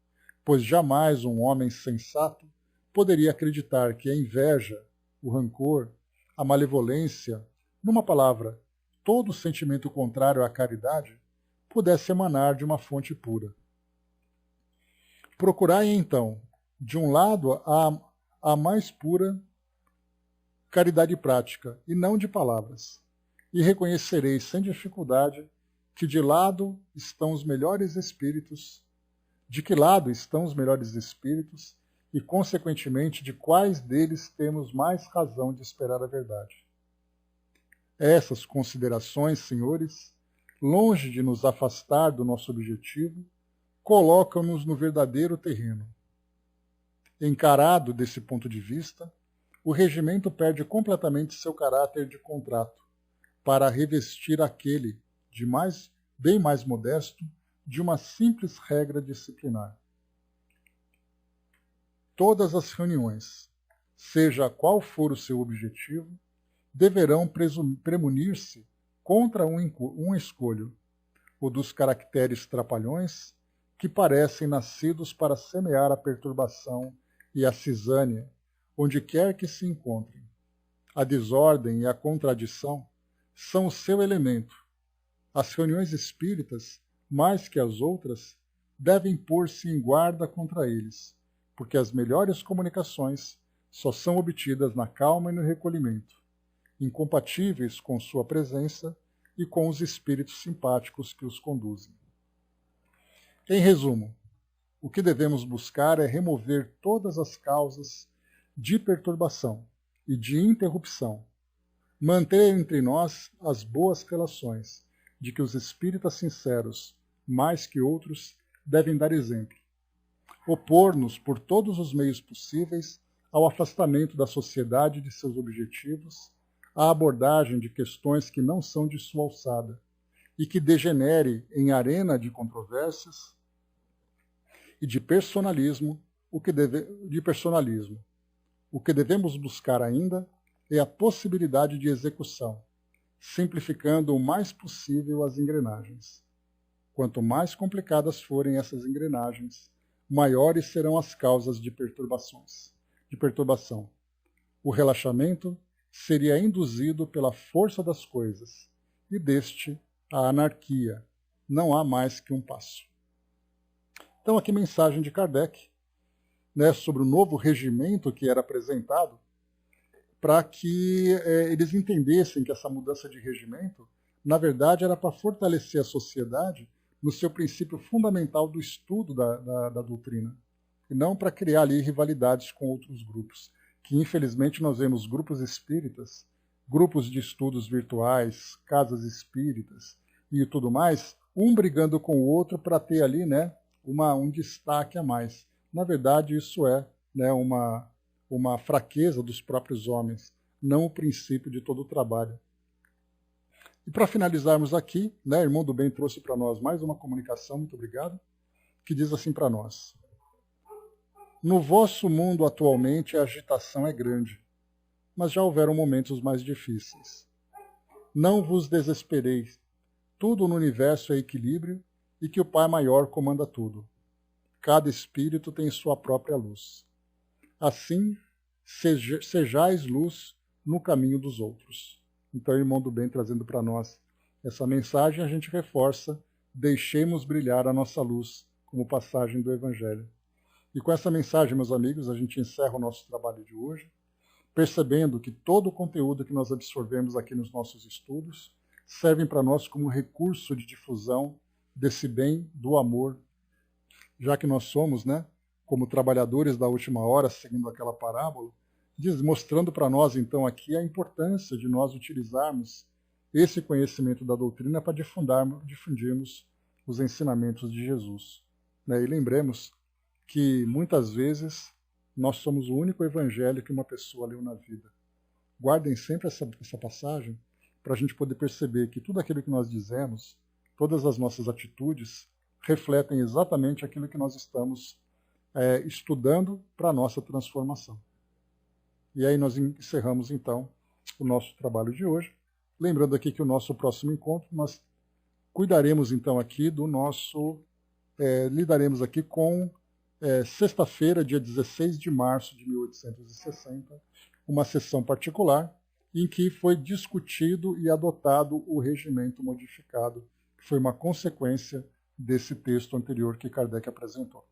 pois jamais um homem sensato poderia acreditar que a inveja, o rancor a malevolência, numa palavra, todo sentimento contrário à caridade, pudesse emanar de uma fonte pura. Procurai, então, de um lado, a mais pura caridade prática, e não de palavras, e reconhecereis sem dificuldade que de lado estão os melhores espíritos, de que lado estão os melhores espíritos, e, consequentemente, de quais deles temos mais razão de esperar a verdade. Essas considerações, senhores, longe de nos afastar do nosso objetivo, colocam-nos no verdadeiro terreno. Encarado desse ponto de vista, o regimento perde completamente seu caráter de contrato, para revestir aquele, bem mais modesto, de uma simples regra disciplinar. Todas as reuniões, seja qual for o seu objetivo, deverão premunir-se contra um escolho, o dos caracteres trapalhões que parecem nascidos para semear a perturbação e a cisânia, onde quer que se encontrem. A desordem e a contradição são o seu elemento. As reuniões espíritas, mais que as outras, devem pôr-se em guarda contra eles, porque as melhores comunicações só são obtidas na calma e no recolhimento, incompatíveis com sua presença e com os espíritos simpáticos que os conduzem. Em resumo, o que devemos buscar é remover todas as causas de perturbação e de interrupção, manter entre nós as boas relações, de que os espíritas sinceros, mais que outros, devem dar exemplo, opor-nos por todos os meios possíveis ao afastamento da sociedade de seus objetivos, à abordagem de questões que não são de sua alçada e que degenere em arena de controvérsias e de personalismo. O que devemos buscar ainda é a possibilidade de execução, simplificando o mais possível as engrenagens. Quanto mais complicadas forem essas engrenagens, maiores serão as causas de perturbação. O relaxamento seria induzido pela força das coisas, e deste a anarquia. Não há mais que um passo. Então, aqui mensagem de Kardec, sobre o novo regimento que era apresentado, para que eles entendessem que essa mudança de regimento, na verdade, era para fortalecer a sociedade no seu princípio fundamental do estudo da doutrina, e não para criar ali rivalidades com outros grupos, que infelizmente nós vemos grupos espíritas, grupos de estudos virtuais, casas espíritas e tudo mais, um brigando com o outro para ter ali um destaque a mais. Na verdade, isso é uma fraqueza dos próprios homens, não o princípio de todo o trabalho. E para finalizarmos aqui, Irmão do Bem trouxe para nós mais uma comunicação, muito obrigado, que diz assim para nós: no vosso mundo atualmente a agitação é grande, mas já houveram momentos mais difíceis. Não vos desespereis, tudo no universo é equilíbrio e que o Pai Maior comanda tudo. Cada espírito tem sua própria luz. Assim, sejais luz no caminho dos outros. Então, Irmão do Bem trazendo para nós essa mensagem, a gente reforça: deixemos brilhar a nossa luz, como passagem do Evangelho. E com essa mensagem, meus amigos, a gente encerra o nosso trabalho de hoje, percebendo que todo o conteúdo que nós absorvemos aqui nos nossos estudos servem para nós como recurso de difusão desse bem, do amor, já que nós somos, como trabalhadores da última hora, seguindo aquela parábola, mostrando para nós, então, aqui a importância de nós utilizarmos esse conhecimento da doutrina para difundirmos os ensinamentos de Jesus. E lembremos que, muitas vezes, nós somos o único evangelho que uma pessoa leu na vida. Guardem sempre essa passagem para a gente poder perceber que tudo aquilo que nós dizemos, todas as nossas atitudes, refletem exatamente aquilo que nós estamos estudando para a nossa transformação. E aí nós encerramos, então, o nosso trabalho de hoje. Lembrando aqui que o nosso próximo encontro, nós cuidaremos, então, aqui do nosso... lidaremos aqui com sexta-feira, dia 16 de março de 1860, uma sessão particular, em que foi discutido e adotado o regimento modificado, que foi uma consequência desse texto anterior que Kardec apresentou.